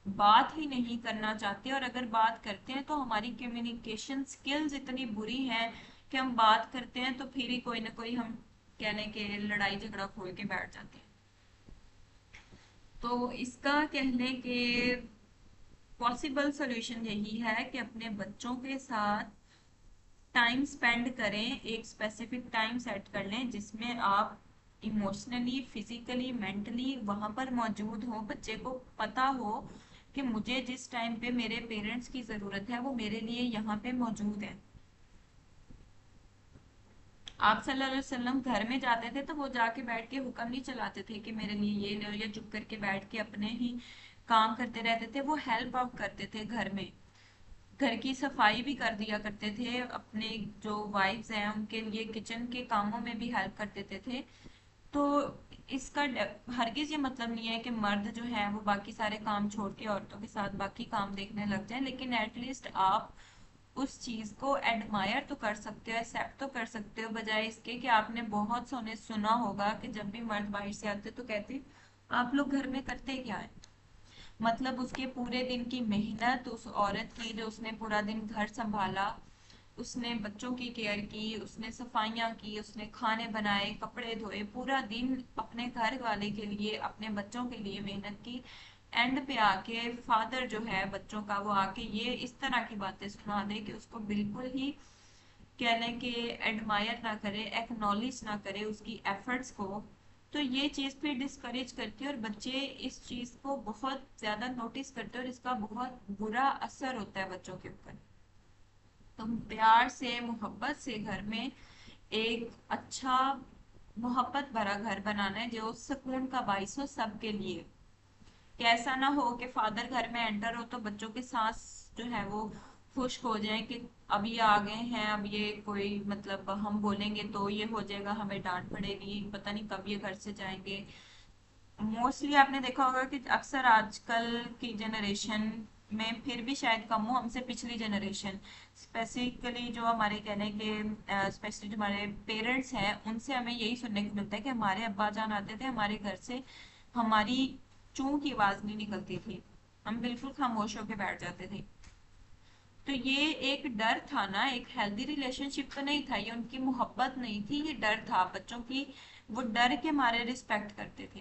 बात ही नहीं करना चाहते, और अगर बात करते हैं तो हमारी कम्युनिकेशन स्किल्स इतनी बुरी हैं कि हम बात करते हैं तो फिर ही कोई ना कोई हम कहने के लड़ाई झगड़ा खोल के बैठ जाते हैं। तो इसका कहने के पॉसिबल सोल्यूशन यही है कि अपने बच्चों के साथ टाइम स्पेंड करें, एक स्पेसिफिक टाइम सेट कर लें जिसमें आप इमोशनली, फिजिकली, मेंटली वहां पर मौजूद हो। बच्चे को पता हो कि मुझे जिस टाइम पे मेरे पेरेंट्स की जरूरत है वो मेरे लिए यहाँ पे मौजूद है। आप सल्लल्लाहु अलैहि वसल्लम घर में जाते थे तो वो जाके बैठ के हुक्म नहीं चलाते थे कि मेरे लिए ये लो, या चुप करके बैठ के अपने ही काम करते रहते थे। वो हेल्प आउट करते थे घर में, घर की सफाई भी कर दिया करते थे, अपने जो वाइफ्स हैं उनके लिए किचन के कामों में भी हेल्प कर देते थे। तो इसका हरगिज ये मतलब नहीं है कि मर्द जो है वो बाकी सारे काम छोड़ के औरतों के साथ बाकी काम देखने लग जाए, लेकिन एटलीस्ट आप उस चीज को एडमायर तो कर सकते हो, एक्सेप्ट तो कर सकते हो, बजाय इसके कि आपने बहुत सोने सुना होगा कि जब भी मर्द बाहर से आते तो कहते आप लोग घर में करते क्या है। मतलब उसके पूरे दिन की मेहनत उस औरत की, जो उसने पूरा दिन घर संभाला, उसने बच्चों की केयर की, उसने सफाइयाँ की, उसने खाने बनाए, कपड़े धोए, पूरा दिन अपने घर वाले के लिए, अपने बच्चों के लिए मेहनत की। एंड पे आके फादर जो है बच्चों का, वो आके ये इस तरह की बातें सुना दे कि उसको बिल्कुल ही कह लें कि एडमायर ना करे, एक्नॉलेज ना करे उसकी एफर्ट्स को। तो ये चीज फिर डिस्करेज करती है और बच्चे इस चीज को बहुत ज्यादा नोटिस करते हैं और इसका बहुत बुरा असर होता है बच्चों के ऊपर। तो प्यार से, मोहब्बत से घर में एक अच्छा, मोहब्बत भरा घर बनाना है जो सुकून का बाइस हो सबके लिए। कि ऐसा ना हो कि फादर घर में एंटर हो तो बच्चों के सांस जो है वो खुश्क हो जाए कि अब ये आ गए हैं, अब ये कोई मतलब हम बोलेंगे तो ये हो जाएगा, हमें डांट पड़ेगी, पता नहीं कब ये घर से जाएंगे। मोस्टली आपने देखा होगा कि अक्सर आजकल की जनरेशन में, फिर भी शायद कम हो, हमसे पिछली जनरेशन स्पेसिफिकली जो हमारे कहने के स्पेशली जो हमारे पेरेंट्स हैं उनसे हमें यही सुनने को मिलता है कि हमारे अब्बा जान आते थे हमारे घर से, हमारी चूं की आवाज नहीं निकलती थी, हम बिल्कुल खामोश होकर बैठ जाते थे। तो ये एक डर था ना, एक हेल्दी रिलेशनशिप तो नहीं था, ये उनकी मोहब्बत नहीं थी, ये डर था बच्चों की। वो डर के मारे रिस्पेक्ट करते थे।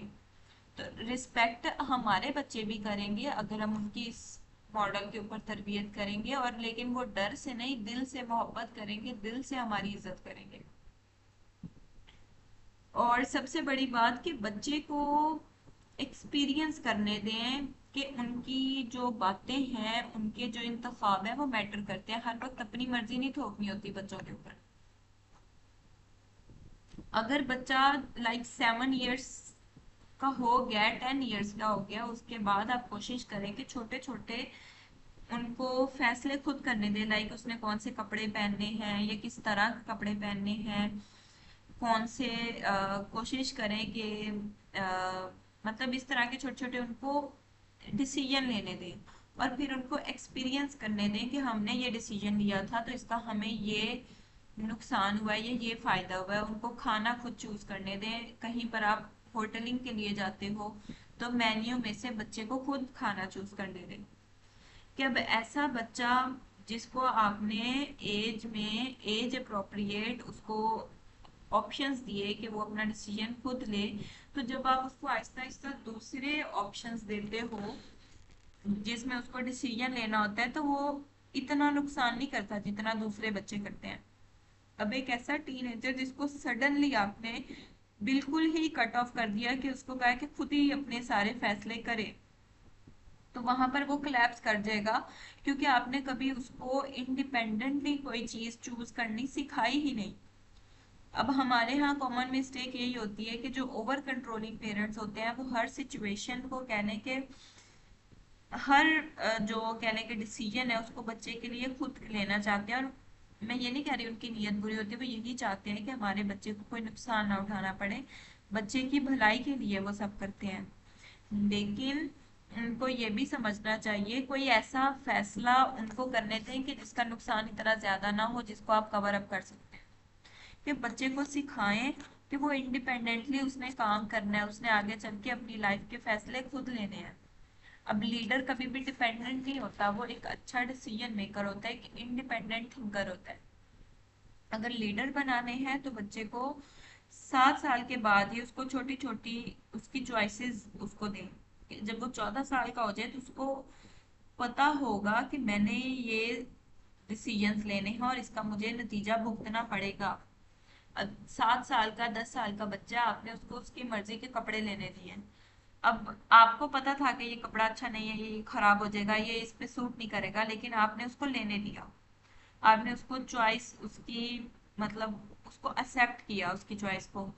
तो रिस्पेक्ट हमारे बच्चे भी करेंगे अगर हम उनकी इस मॉडल के ऊपर तरबियत करेंगे, और लेकिन वो डर से नहीं, दिल से मोहब्बत करेंगे, दिल से हमारी इज्जत करेंगे। और सबसे बड़ी बात कि बच्चे को एक्सपीरियंस करने दें कि उनकी जो बातें हैं, उनके जो इंतखाब है वो मैटर करते हैं। हर वक्त अपनी मर्जी नहीं थोपनी होती बच्चों के ऊपर। अगर बच्चा लाइक 7 इयर्स का हो गया, 10 इयर्स का हो गया, उसके बाद आप कोशिश करें कि छोटे छोटे उनको फैसले खुद करने दें। लाइक उसने कौन से कपड़े पहनने हैं या किस तरह के कपड़े पहनने हैं, कौन से कोशिश करें कि मतलब इस तरह के छोटे छोटे उनको डिसीजन लेने दें, और फिर उनको एक्सपीरियंस करने दें कि हमने ये डिसीजन लिया था तो इसका हमें ये नुकसान हुआ है, ये फायदा हुआ है। उनको खाना खुद चूज करने दें। कहीं पर आप होटलिंग के लिए जाते हो तो मेन्यू में से बच्चे को खुद खाना चूज करने दें। कि अब ऐसा बच्चा जिसको आपने एज में एज अप्रोप्रिएट उसको ऑप्शंस दिए कि वो अपना डिसीजन खुद ले, तो जब आप उसको आहिस्ता आहिस्ता दूसरे ऑप्शंस देते हो जिसमें उसको डिसीजन लेना होता है, तो वो इतना नुकसान नहीं करता जितना दूसरे बच्चे करते हैं। अब एक ऐसा टीनेजर जिसको सडनली आपने बिल्कुल ही कट ऑफ कर दिया कि उसको कहा कि खुद ही अपने सारे फैसले करे, तो वहां पर वो क्लैप्स कर जाएगा, क्योंकि आपने कभी उसको इंडिपेंडेंटली कोई चीज चूज करनी सिखाई ही नहीं। अब हमारे यहाँ कॉमन मिस्टेक यही होती है कि जो ओवर कंट्रोलिंग पेरेंट्स होते हैं वो हर सिचुएशन को कहने के, हर जो कहने के डिसीजन है उसको बच्चे के लिए खुद लेना चाहते हैं। और मैं ये नहीं कह रही उनकी नीयत बुरी होती है, वो यही चाहते हैं कि हमारे बच्चे को कोई नुकसान ना उठाना पड़े, बच्चे की भलाई के लिए वो सब करते हैं। लेकिन उनको ये भी समझना चाहिए कोई ऐसा फैसला उनको करने दें कि जिसका नुकसान इतना ज्यादा ना हो, जिसको आप कवर अप कर सकते हैं। कि बच्चे को सिखाएं कि वो इंडिपेंडेंटली उसने काम करना है, उसने आगे चल के अपनी लाइफ के फैसले खुद लेने हैं। अब लीडर कभी भी डिपेंडेंट नहीं होता, वो एक अच्छा डिसीजन मेकर होता है, एक इंडिपेंडेंट थिंकर होता है। अगर लीडर बनाने हैं तो बच्चे को 7 साल के बाद ही उसको छोटी छोटी उसकी चॉइसेस उसको दें। जब वो 14 साल का हो जाए तो उसको पता होगा कि मैंने ये डिसीजंस लेने हैं और इसका मुझे नतीजा भुगतना पड़ेगा। 7 साल का 10 साल का बच्चा, आपने उसको उसकी मर्जी के कपड़े लेने दिए। अब आपको पता था कि ये कपड़ा अच्छा नहीं है, ये खराब हो जाएगा, ये इस पे सूट नहीं करेगा, लेकिन आपने उसको लेने दिया। आपने उसको चॉइस उसकी, मतलब उसको एक्सेप्ट किया उसकी चॉइस को।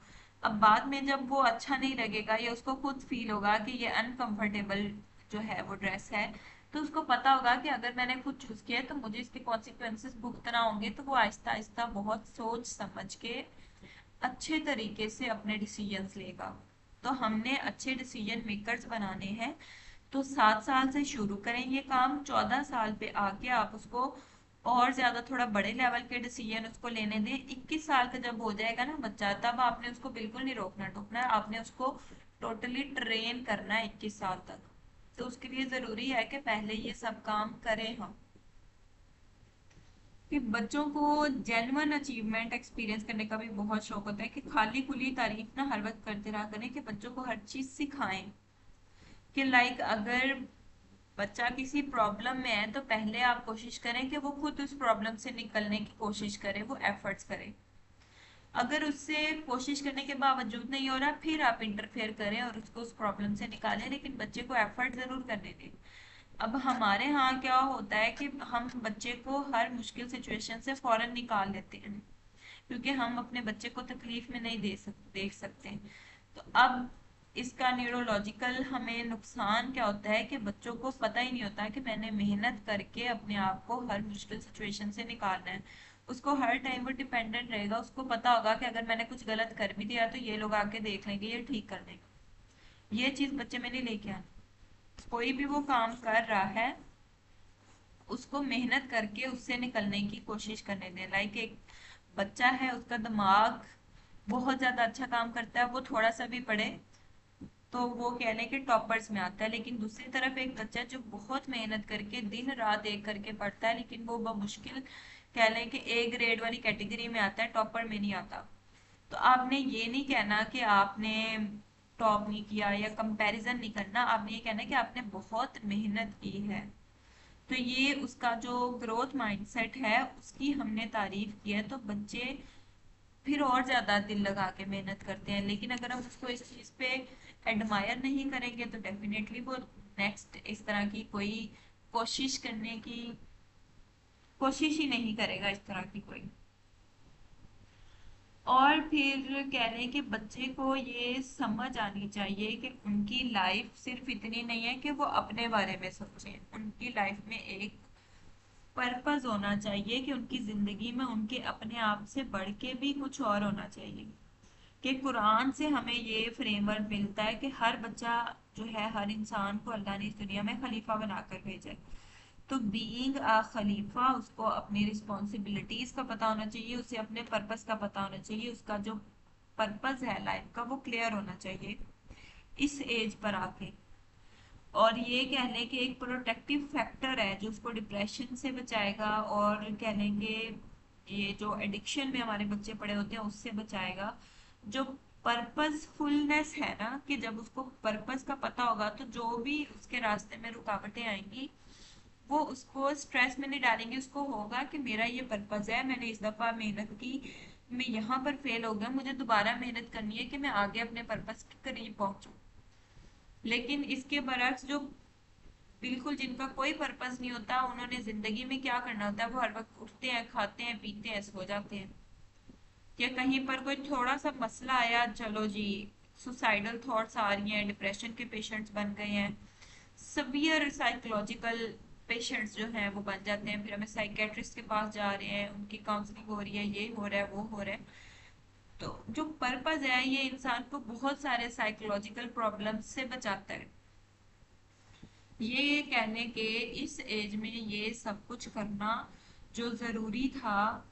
अब बाद में जब वो अच्छा नहीं लगेगा या उसको खुद फील होगा कि ये अनकंफर्टेबल जो है वो ड्रेस है, तो उसको पता होगा कि अगर मैंने खुद चूज किया है तो मुझे इसके कॉन्सिक्वेंसेस भुगतना होंगे, तो वो आहिस्ता आहिस्ता बहुत सोच समझ के अच्छे तरीके से अपने डिसीजंस लेगा। तो हमने अच्छे डिसीजन मेकर्स बनाने हैं, तो 7 साल से शुरू करें ये काम। 14 साल पे आके आप उसको और ज्यादा थोड़ा बड़े लेवल के डिसीजन उसको लेने दें। 21 साल का जब हो जाएगा ना बच्चा, तब आपने उसको बिल्कुल नहीं रोकना टोकना है, आपने उसको टोटली ट्रेन करना है 21 साल तक। तो उसके लिए जरूरी है कि पहले ये सब काम करें हम, कि बच्चों को जेन्युइन अचीवमेंट एक्सपीरियंस करने का भी बहुत शौक होता है, कि खाली खुली तारीफ ना हर वक्त करते रहा करें, कि बच्चों को हर चीज सिखाएं। कि लाइक अगर बच्चा किसी प्रॉब्लम में है तो पहले आप कोशिश करें कि वो खुद उस प्रॉब्लम से निकलने की कोशिश करे, वो एफर्ट्स करे। अगर उससे कोशिश करने के बावजूद नहीं हो रहा, फिर आप इंटरफेयर करें और उसको उस प्रॉब्लम से निकालें, लेकिन बच्चे को एफर्ट जरूर करने दें। अब हमारे यहाँ क्या होता है कि हम बच्चे को हर मुश्किल सिचुएशन से फौरन निकाल लेते हैं, क्योंकि हम अपने बच्चे को तकलीफ में नहीं देख सकते। तो अब इसका न्यूरोलॉजिकल हमें नुकसान क्या होता है कि बच्चों को पता ही नहीं होता कि मैंने मेहनत करके अपने आप को हर मुश्किल सिचुएशन से निकालना है। उसको हर टाइम वो डिपेंडेंट रहेगा, उसको पता होगा कि अगर मैंने कुछ गलत कर भी दिया तो ये लोग आके देख लेंगे, ये ठीक कर देंगे। ये चीज बच्चे में नहीं लेके आनी। कोई भी वो काम कर रहा है, उसको मेहनत करके उससे निकलने की कोशिश करने दें। लाइक एक बच्चा है, उसका दिमाग बहुत ज्यादा अच्छा काम करता है, वो थोड़ा सा भी पढ़े तो वो कह लें कि टॉपर्स में आता है। लेकिन दूसरी तरफ एक बच्चा जो बहुत मेहनत करके दिन रात एक करके पढ़ता है, लेकिन वो बमुश्किल कह लें कि ए ग्रेड वाली कैटेगरी में आता है, टॉपर में नहीं आता। तो आपने ये नहीं कहना कि आपने टॉप नहीं किया, या कंपैरिजन नहीं करना, आपने ये कहना कि आपने बहुत मेहनत की है। तो ये उसका जो ग्रोथ माइंडसेट है उसकी हमने तारीफ की है, तो बच्चे फिर और ज्यादा दिल लगा के मेहनत करते हैं। लेकिन अगर हम उसको इस चीज पे एडमायर नहीं करेंगे तो डेफिनेटली वो नेक्स्ट इस तरह की कोई कोशिश करने की कोशिश ही नहीं करेगा, इस तरह की कोई। और फिर कह रहे हैं कि बच्चे को ये समझ आनी चाहिए कि उनकी लाइफ सिर्फ इतनी नहीं है कि वो अपने बारे में सोचें, उनकी लाइफ में एक पर्पस होना चाहिए, कि उनकी जिंदगी में उनके अपने आप से बढ़ के भी कुछ और होना चाहिए। कि कुरान से हमें ये फ्रेमवर्क मिलता है कि हर बच्चा जो है, हर इंसान को अल्लाह ने इस दुनिया में खलीफा बनाकर भेजा है। तो बीइंग अ खलीफा, उसको अपनी रिस्पॉन्सिबिलिटीज का पता होना चाहिए, उसे अपने पर्पस का पता होना चाहिए, उसका जो पर्पस है लाइफ का वो क्लियर होना चाहिए इस एज पर आके। और ये कह लें कि एक प्रोटेक्टिव फैक्टर है जो उसको डिप्रेशन से बचाएगा, और कह लेंगे ये जो एडिक्शन में हमारे बच्चे पड़े होते हैं उससे बचाएगा। जो पर्पसफुलनेस है ना, कि जब उसको पर्पस का पता होगा तो जो भी उसके रास्ते में रुकावटें आएंगी वो उसको स्ट्रेस में नहीं डालेंगे। उसको होगा कि मेरा ये पर्पस है, मैंने इस दफा मेहनत की, मैं यहाँ पर फेल हो गया, मुझे दोबारा मेहनत करनी है कि मैं आगे अपने पर्पस के करीब पहुंचूं। लेकिन इसके बरक्स जो बिल्कुल जिनका कोई पर्पस नहीं होता, उन्होंने जिंदगी में क्या करना होता है, वो हर वक्त उठते हैं, खाते हैं, पीते हैं, सो जाते हैं। या कहीं पर कोई थोड़ा सा मसला आया, चलो जी सुसाइडल थॉट्स आ रही हैं, डिप्रेशन के पेशेंट्स बन गए हैं, सवियर साइकोलॉजिकल पेशेंट्स जो हैं वो बन जाते हैं। फिर हमें साइकेट्रिस्ट के पास जा रहे हैं, उनकी काउंसलिंग हो रही है, ये हो रहा है, वो हो रहा है। तो जो पर्पस है ये इंसान को बहुत सारे साइकोलॉजिकल प्रॉब्लम्स से बचाता है। ये कहने के इस एज में ये सब कुछ करना जो जरूरी था,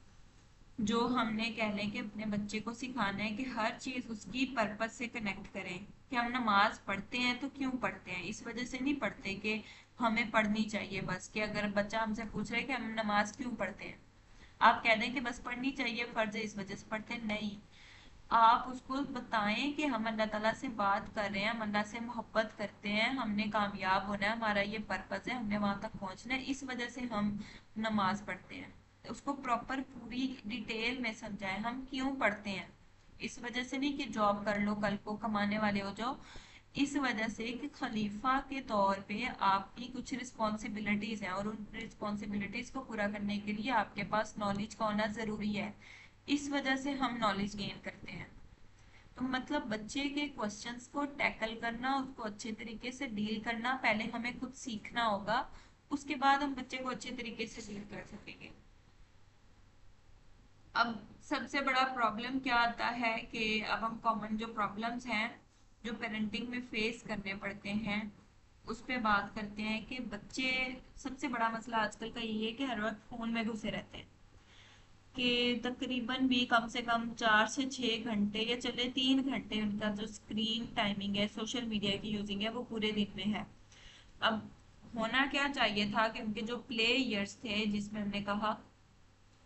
जो हमने कह लें कि अपने बच्चे को सिखाना है कि हर चीज उसकी पर्पस से कनेक्ट करें। कि हम नमाज पढ़ते हैं तो क्यों पढ़ते हैं, इस वजह से नहीं पढ़ते कि हमें पढ़नी चाहिए बस। कि अगर बच्चा हमसे पूछ रहा है कि हम नमाज क्यों पढ़ते हैं, आप कह दें कि बस पढ़नी चाहिए, फर्ज है, इस वजह से पढ़ते हैं, नहीं। आप उसको बताएं कि हम अल्लाह ताला से बात कर रहे हैं, हम अल्लाह से मोहब्बत करते हैं, हमने कामयाब होना है, हमारा ये पर्पस है, हमने वहां तक पहुंचना है, इस वजह से हम नमाज पढ़ते हैं। तो उसको प्रॉपर पूरी डिटेल में समझाएं हम क्यों पढ़ते हैं। इस वजह से नहीं कि जॉब कर लो कल को कमाने वाले हो जाओ, इस वजह से कि खलीफा के तौर पे आपकी कुछ रिस्पॉन्सिबिलिटीज हैं और उन रिस्पॉन्सिबिलिटीज को पूरा करने के लिए आपके पास नॉलेज का होना जरूरी है। इस वजह से हम नॉलेज गेन करते हैं। तो मतलब बच्चे के क्वेश्चंस को टैकल करना, उसको अच्छे तरीके से डील करना, पहले हमें खुद सीखना होगा, उसके बाद हम बच्चे को अच्छे तरीके से डील कर सकेंगे। अब सबसे बड़ा प्रॉब्लम क्या आता है कि अब हम कॉमन जो प्रॉब्लम्स हैं जो पेरेंटिंग में फेस करने पड़ते हैं उस पे बात करते हैं कि बच्चे, सबसे बड़ा मसला आजकल का यही है कि हर वक्त फोन में घुसे रहते हैं, कि तकरीबन भी कम से कम 4 से 6 घंटे या चले 3 घंटे उनका जो स्क्रीन टाइमिंग है सोशल मीडिया की यूजिंग है वो पूरे दिन में है। अब होना क्या चाहिए था कि उनके जो प्ले ईयर्स थे जिसमें हमने कहा,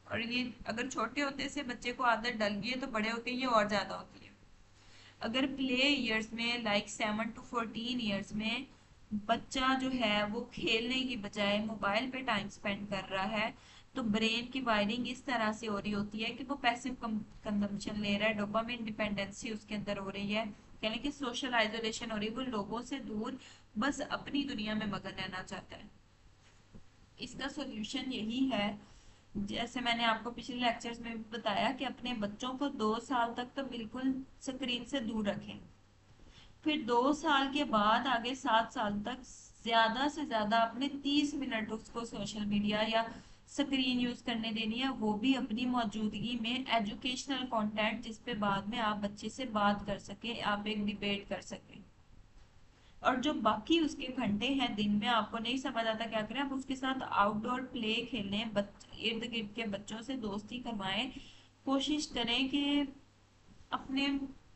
और ये अगर छोटे होते से बच्चे को आदत डल गई है तो बड़े होके ये और ज्यादा होती है। अगर प्ले ईयर्स में लाइक 7 to 14 ईयर्स में बच्चा जो है वो खेलने की बजाय मोबाइल पे टाइम स्पेंड कर रहा है, तो ब्रेन की वायरिंग इस तरह से हो रही होती है कि वो पैसिव कंजम्पशन ले रहा है, डोपामिन डिपेंडेंसी उसके अंदर हो रही है, यानी कि सोशल आइसोलेशन हो रही है, वो लोगों से दूर बस अपनी दुनिया में मगन रहना चाहता है। इसका सोल्यूशन यही है, जैसे मैंने आपको पिछले लेक्चर्स में भी बताया, कि अपने बच्चों को 2 साल तक तो बिल्कुल स्क्रीन से दूर रखें। फिर 2 साल के बाद आगे 7 साल तक ज्यादा से ज्यादा अपने 30 मिनट उसको सोशल मीडिया या स्क्रीन यूज करने देनी है, वो भी अपनी मौजूदगी में एजुकेशनल कंटेंट जिसपे बाद में आप बच्चे से बात कर सके, आप एक डिबेट कर सके। और जो बाकी उसके घंटे हैं दिन में आपको नहीं समझ आता क्या करें, आप उसके साथ आउटडोर प्ले खेलें, इर्द गिर्द के बच्चों से दोस्ती करवाएं, कोशिश करें कि अपने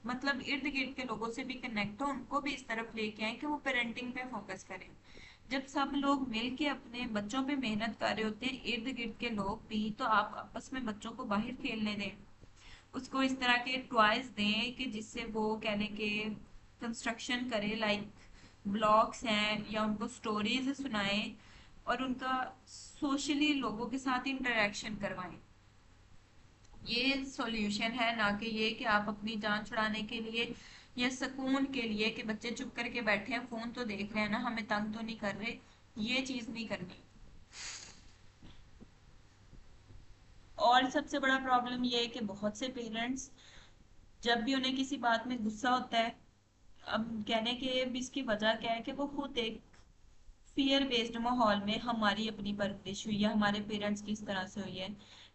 मतलब इर्द गिर्द के लोगों से भी कनेक्ट हो, उनको भी इस तरफ लेके आए कि वो पेरेंटिंग पे फोकस करें। जब सब लोग मिलके अपने बच्चों पे मेहनत कर रहे होते हैं इर्द गिर्द के लोग भी, तो आप आपस में बच्चों को बाहर खेलने दें, उसको इस तरह के टॉयज दें कि जिससे वो कहने के कंस्ट्रक्शन करे, लाइक ब्लॉग्स हैं, या उनको स्टोरीज सुनाएं और उनका सोशली लोगों के साथ इंटरेक्शन करवाएं। ये सॉल्यूशन है, ना कि ये कि आप अपनी जान छुड़ाने के लिए या सुकून के लिए कि बच्चे चुप करके बैठे हैं फोन तो देख रहे हैं ना, हमें तंग तो नहीं कर रहे, ये चीज नहीं करनी। और सबसे बड़ा प्रॉब्लम ये है कि बहुत से पेरेंट्स जब भी उन्हें किसी बात में गुस्सा होता है, अब कहने के भी इसकी वजह क्या है कि वो खुद एक फियर बेस्ड माहौल में हमारी अपनी परवरिश हुई है, हमारे पेरेंट्स की इस तरह से हुई है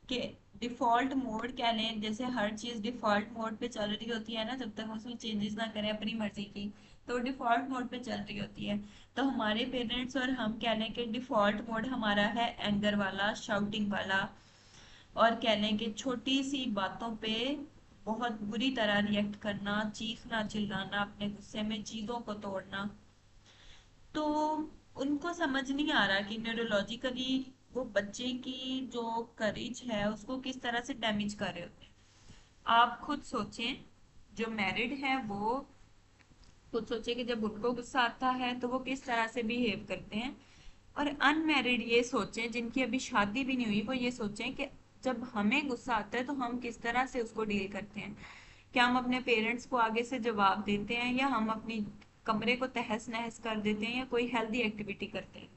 कि डिफॉल्ट मोड कह लें, जैसे हर चीज डिफॉल्ट मोड पे चल रही होती है ना, जब तक हम उसमें चेंजेस ना करें अपनी मर्जी की, तो डिफॉल्ट मोड पे चल रही होती है। तो हमारे पेरेंट्स और हम कह लें कि डिफॉल्ट मोड हमारा है एंगर वाला, शाउटिंग वाला, और कह लें कि छोटी सी बातों पे बहुत बुरी तरह रिएक्ट करना, चीखना चिल्लाना, अपने गुस्से में चीजों को तोड़ना। तो उनको समझ नहीं आ रहा कि न्यूरोलॉजिकली वो बच्चे की जो करेज है उसको किस तरह से डैमेज कर रहे होते हैं। आप खुद सोचें, जो मैरिड है वो खुद सोचे कि जब उनको गुस्सा आता है तो वो किस तरह से बिहेव करते हैं, और अनमैरिड ये सोचें जिनकी अभी शादी भी नहीं हुई, वो ये सोचें कि जब हमें गुस्सा आता है तो हम किस तरह से उसको डील करते हैं। क्या हम अपने पेरेंट्स को आगे से जवाब देते हैं, या हम अपनी कमरे को तहस नहस कर देते हैं, या कोई हेल्दी एक्टिविटी करते हैं।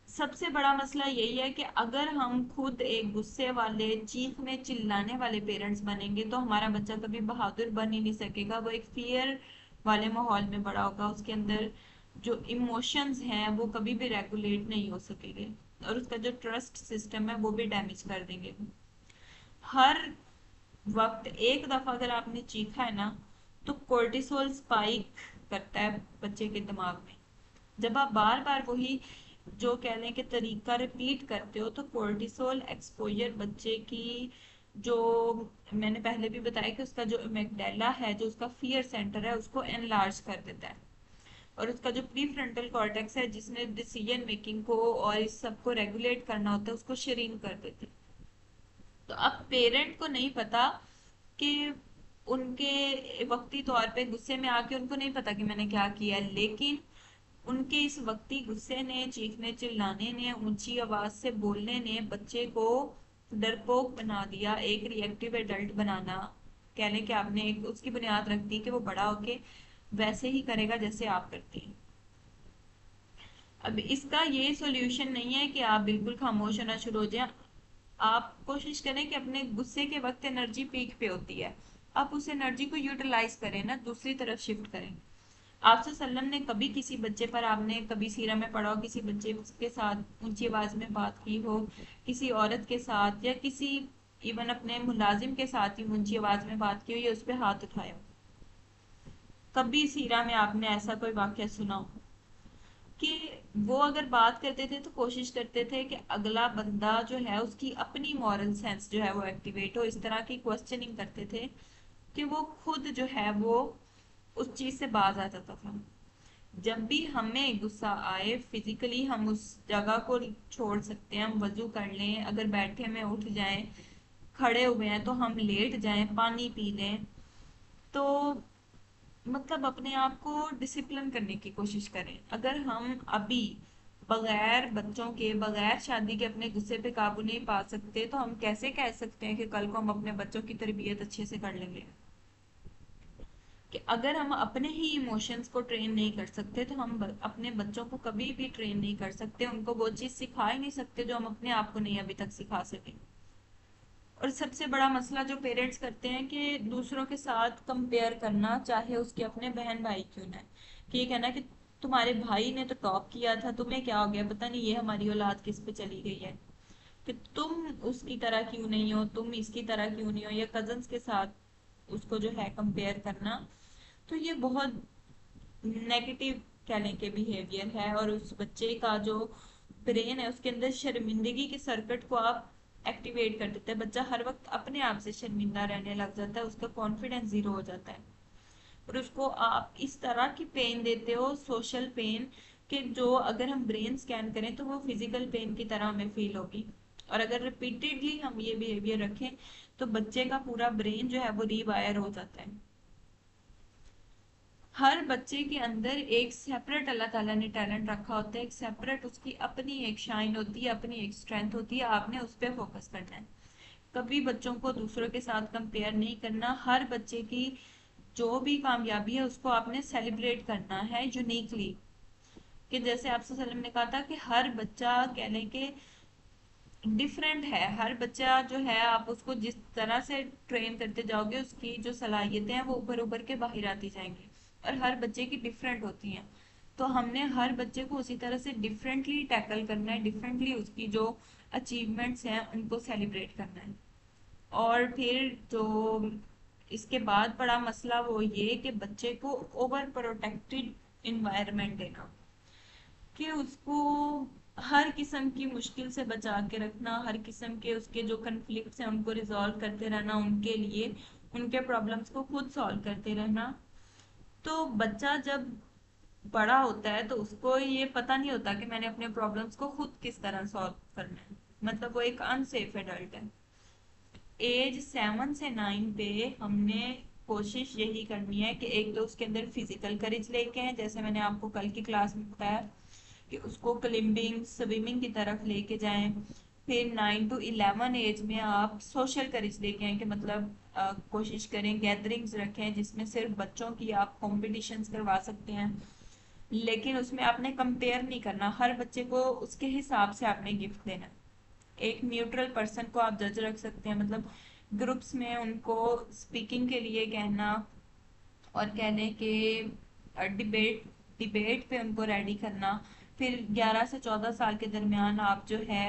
सबसे बड़ा मसला यही है कि अगर हम खुद एक गुस्से वाले चीखने चिल्लाने वाले पेरेंट्स बनेंगे तो हमारा बच्चा कभी बहादुर बन ही नहीं सकेगा, वो एक फियर वाले माहौल में बड़ा होगा, उसके अंदर जो इमोशंस हैं वो कभी भी रेगुलेट नहीं हो सकेंगे, और उसका जो ट्रस्ट सिस्टम है वो भी डैमेज कर देंगे। हर वक्त एक दफा अगर आपने चीखा है ना, तो कोर्टिसोल स्पाइक करता है बच्चे के दिमाग में। जब आप बार बार वही जो कह लें कि तरीका रिपीट करते हो, तो कोर्टिसोल एक्सपोजर बच्चे की जो, मैंने पहले भी बताया कि उसका जो एमिगडाला है, जो उसका फियर सेंटर है, उसको एनलार्ज कर देता है, और उसका जो प्री फ्रंटल कॉर्टेक्स है जिसने डिसीजन मेकिंग को और इस सब को रेगुलेट करना होता है, उसको शरीन कर देते हैं। तो अब पेरेंट को नहीं पता कि उनके वक्ती तौर पे गुस्से में आके उनको नहीं पता कि मैंने क्या किया, लेकिन उनके इस वक्ती गुस्से ने, चीखने चिल्लाने ने, ऊंची आवाज से बोलने ने बच्चे को डरपोक बना दिया, एक रिएक्टिव एडल्ट बनाना। कह लें कि आपने एक उसकी बुनियाद रख दी कि वो बड़ा होके वैसे ही करेगा जैसे आप करते हैं। अब इसका ये सॉल्यूशन नहीं है कि आप बिल्कुल खामोश होना शुरू हो जाए। आप कोशिश करें कि अपने गुस्से के वक्त एनर्जी पीक पे होती है, आप उस एनर्जी को यूटिलाइज करें ना, दूसरी तरफ शिफ्ट करें। आपसे सल्लम ने कभी किसी बच्चे पर, आपने कभी सीरा में पढ़ा हो, किसी बच्चे के साथ ऊंची आवाज में बात की हो, किसी औरत के साथ या किसी इवन अपने मुलाजिम के साथ ही ऊंची आवाज में बात की हो या उस पर हाथ उठाया हो? कभी सीरा में आपने ऐसा कोई वाक्य सुना हो कि वो अगर बात करते थे तो कोशिश करते थे कि अगला बंदा जो है उसकी अपनी मॉरल सेंस जो है वो एक्टिवेट हो, इस तरह की क्वेश्चनिंग करते थे कि वो खुद जो है वो उस चीज से बाज आ जाता था। जब भी हमें गुस्सा आए, फिजिकली हम उस जगह को छोड़ सकते हैं, हम वजू कर लें, अगर बैठे में उठ जाएं, खड़े हुए हैं तो हम लेट जाएं, पानी पी लें, तो मतलब अपने आप को डिसिप्लिन करने की कोशिश करें। अगर हम अभी बगैर बच्चों के, बगैर शादी के अपने गुस्से पे काबू नहीं पा सकते, तो हम कैसे कह सकते हैं कि कल को हम अपने बच्चों की तरबियत अच्छे से कर लेंगे? कि अगर हम अपने ही इमोशंस को ट्रेन नहीं कर सकते तो हम अपने बच्चों को कभी भी ट्रेन नहीं कर सकते, उनको वो चीज सिखा ही नहीं सकते जो हम अपने आप को नहीं अभी तक सिखा सके। और सबसे बड़ा मसला जो पेरेंट्स करते हैं कि दूसरों के साथ कंपेयर करना, चाहे उसके अपने बहन भाई क्यों ना है। कि ये कहना कि तुम्हारे भाई ने तो टॉप किया था, तुम्हें क्या हो गया, पता नहीं ये हमारी औलाद किस पे चली गई है, कि तुम उसकी तरह क्यों नहीं हो, तुम इसकी तरह क्यों नहीं हो, या कजन्स के साथ उसको जो है कंपेयर करना। तो ये बहुत नेगेटिव कह लें के बिहेवियर है, और उस बच्चे का जो ब्रेन है उसके अंदर शर्मिंदगी के सर्किट को आप एक्टिवेट कर देते हैं। बच्चा हर वक्त अपने आप से शर्मिंदा रहने लग जाता है, उसका कॉन्फिडेंस जीरो हो जाता है। और उसको आप इस तरह की पेन देते हो, सोशल पेन, कि जो अगर हम ब्रेन स्कैन करें तो वो फिजिकल पेन की तरह हमें फील होगी। और अगर रिपीटेडली हम ये बिहेवियर रखें तो बच्चे का पूरा ब्रेन जो है वो रीवायर हो जाता है। हर बच्चे के अंदर एक सेपरेट अल्लाह ताला ने टैलेंट रखा होता है, एक सेपरेट उसकी अपनी एक शाइन होती है, अपनी एक स्ट्रेंथ होती है, आपने उस पर फोकस करना है। कभी बच्चों को दूसरों के साथ कंपेयर नहीं करना, हर बच्चे की जो भी कामयाबी है उसको आपने सेलिब्रेट करना है यूनिकली। कि जैसे आपसे सल्लम ने कहा था कि हर बच्चा कह लें कि डिफरेंट है, हर बच्चा जो है आप उसको जिस तरह से ट्रेन करते जाओगे उसकी जो सलाहियतें हैं वो उभर उभर के बाहर आती जाएंगी, और हर बच्चे की डिफरेंट होती हैं। तो हमने हर बच्चे को उसी तरह से डिफरेंटली टैकल करना है, डिफरेंटली उसकी जो अचीवमेंट्स हैं उनको सेलिब्रेट करना है। और फिर जो इसके बाद बड़ा मसला वो ये कि बच्चे को ओवर प्रोटेक्टेड इन्वायरमेंट देना, कि उसको हर किस्म की मुश्किल से बचा के रखना, हर किस्म के उसके जो कन्फ्लिक्ट्स हैं उनको रिजॉल्व करते रहना, उनके लिए उनके प्रॉब्लम्स को खुद सॉल्व करते रहना। तो बच्चा जब बड़ा होता है तो उसको ये पता नहीं होता कि मैंने अपने प्रॉब्लम्स को खुद किस तरह सॉल्व करना है, मतलब वो एक अनसेफ एडल्ट है। एज 7 से 9 पे हमने कोशिश यही करनी है कि एक तो उसके अंदर फिजिकल करेज लेके हैं, जैसे मैंने आपको कल की क्लास में बताया कि उसको क्लिम्बिंग, स्विमिंग की तरफ लेके जाएं। फिर 9 to 11 एज में आप सोशल करेज लेके आए, कि मतलब कोशिश करें गैदरिंग्स रखें जिसमें सिर्फ बच्चों की आप कॉम्पिटिशन्स करवा सकते हैं, लेकिन उसमें आपने कंपेयर नहीं करना, हर बच्चे को उसके हिसाब से आपने गिफ्ट देना है। एक न्यूट्रल पर्सन को आप जज रख सकते हैं, मतलब ग्रुप्स में उनको स्पीकिंग के लिए कहना, और कहने के डिबेट डिबेट पे उनको रेडी करना। फिर 11 से 14 साल के दरमियान आप जो है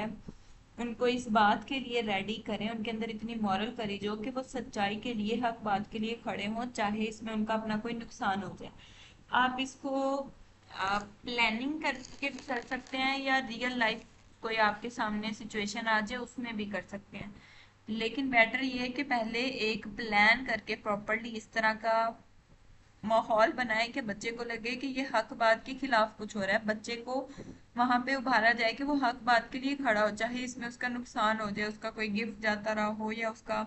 उनको इस बात के लिए रेडी करें, उनके अंदर इतनी मॉरल करेज हो कि वो सच्चाई के लिए, हक बात के लिए खड़े हों, चाहे इसमें उनका अपना कोई नुकसान हो जाए। आप इसको प्लानिंग करके कर सकते हैं, या रियल लाइफ कोई आपके सामने सिचुएशन आ जाए उसमें भी कर सकते हैं। लेकिन बेटर ये है कि पहले एक प्लान करके प्रॉपरली इस तरह का माहौल बनाए कि बच्चे को लगे कि ये हक बात के खिलाफ कुछ हो रहा है, बच्चे को वहां पे उभारा जाए कि वो हक बात के लिए खड़ा हो, चाहे इसमें उसका नुकसान हो जाए, उसका कोई गिफ्ट जाता रहा हो या उसका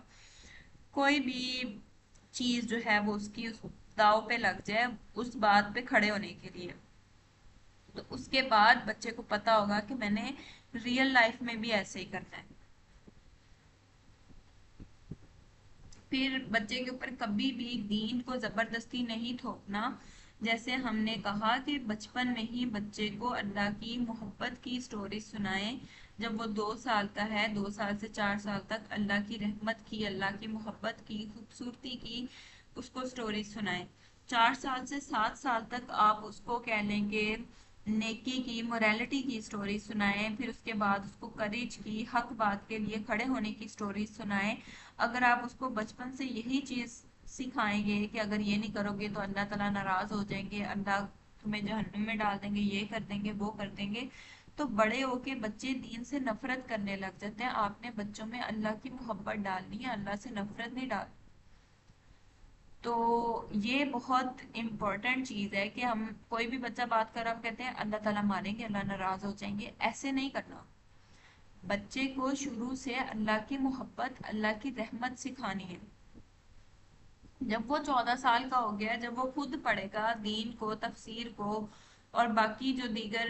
कोई भी चीज जो है वो उसकी उस दाव पे लग जाए उस बात पे खड़े होने के लिए। तो उसके बाद बच्चे को पता होगा कि मैंने रियल लाइफ में भी ऐसे ही करना है। फिर बच्चे के ऊपर कभी भी दीन को जबरदस्ती नहीं थोपना। जैसे हमने कहा कि बचपन में ही बच्चे को अल्लाह की मोहब्बत की स्टोरी सुनाएं। जब वो 2 साल का है, 2 साल से 4 साल तक अल्लाह की रहमत की, अल्लाह की मोहब्बत की, खूबसूरती की उसको स्टोरी सुनाएं। 4 साल से 7 साल तक आप उसको कह लेंगे नेकी की, मोरालिटी की स्टोरी सुनाएं। फिर उसके बाद उसको करेज की, हक बात के लिए खड़े होने की स्टोरी सुनाएं। अगर आप उसको बचपन से यही चीज सिखाएंगे कि अगर ये नहीं करोगे तो अल्लाह ताला नाराज हो जाएंगे, अल्लाह तुम्हें जहन्नुम में डाल देंगे, ये कर देंगे, वो कर देंगे, तो बड़े होके बच्चे दीन से नफरत करने लग जाते हैं। आपने बच्चों में अल्लाह की मोहब्बत डालनी है, अल्लाह से नफरत नहीं डाल। तो ये बहुत इम्पोर्टेंट चीज है कि हम कोई भी बच्चा बात कर, हम कहते हैं अल्लाह ताला मारेंगे, अल्लाह नाराज हो जाएंगे, ऐसे नहीं करना। बच्चे को शुरू से अल्लाह की मोहब्बत, अल्लाह की रहमत सिखानी है। जब वो 14 साल का हो गया, जब वो खुद पढ़ेगा दीन को, तफसीर को और बाकी जो दीगर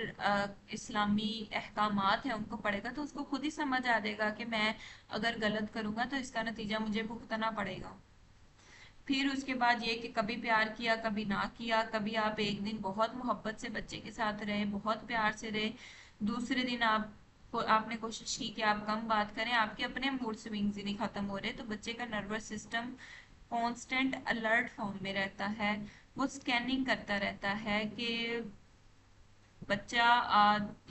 इस्लामी अहकामात हैं उनको पढ़ेगा, तो उसको खुद ही समझ आ जाएगा कि मैं अगर गलत करूंगा तो इसका नतीजा मुझे भुगतना पड़ेगा। फिर उसके बाद ये कि कभी प्यार किया, कभी ना किया, कभी आप एक दिन बहुत मोहब्बत से बच्चे के साथ रहे, बहुत प्यार से रहे, दूसरे दिन आपने कोशिश की कि आप कम बात करें, आपके अपने मूड स्विंग्स ही नहीं खत्म हो रहे, तो बच्चे का nervous system constant alert form में रहता है। वो स्कैनिंग करता रहता है कि बच्चा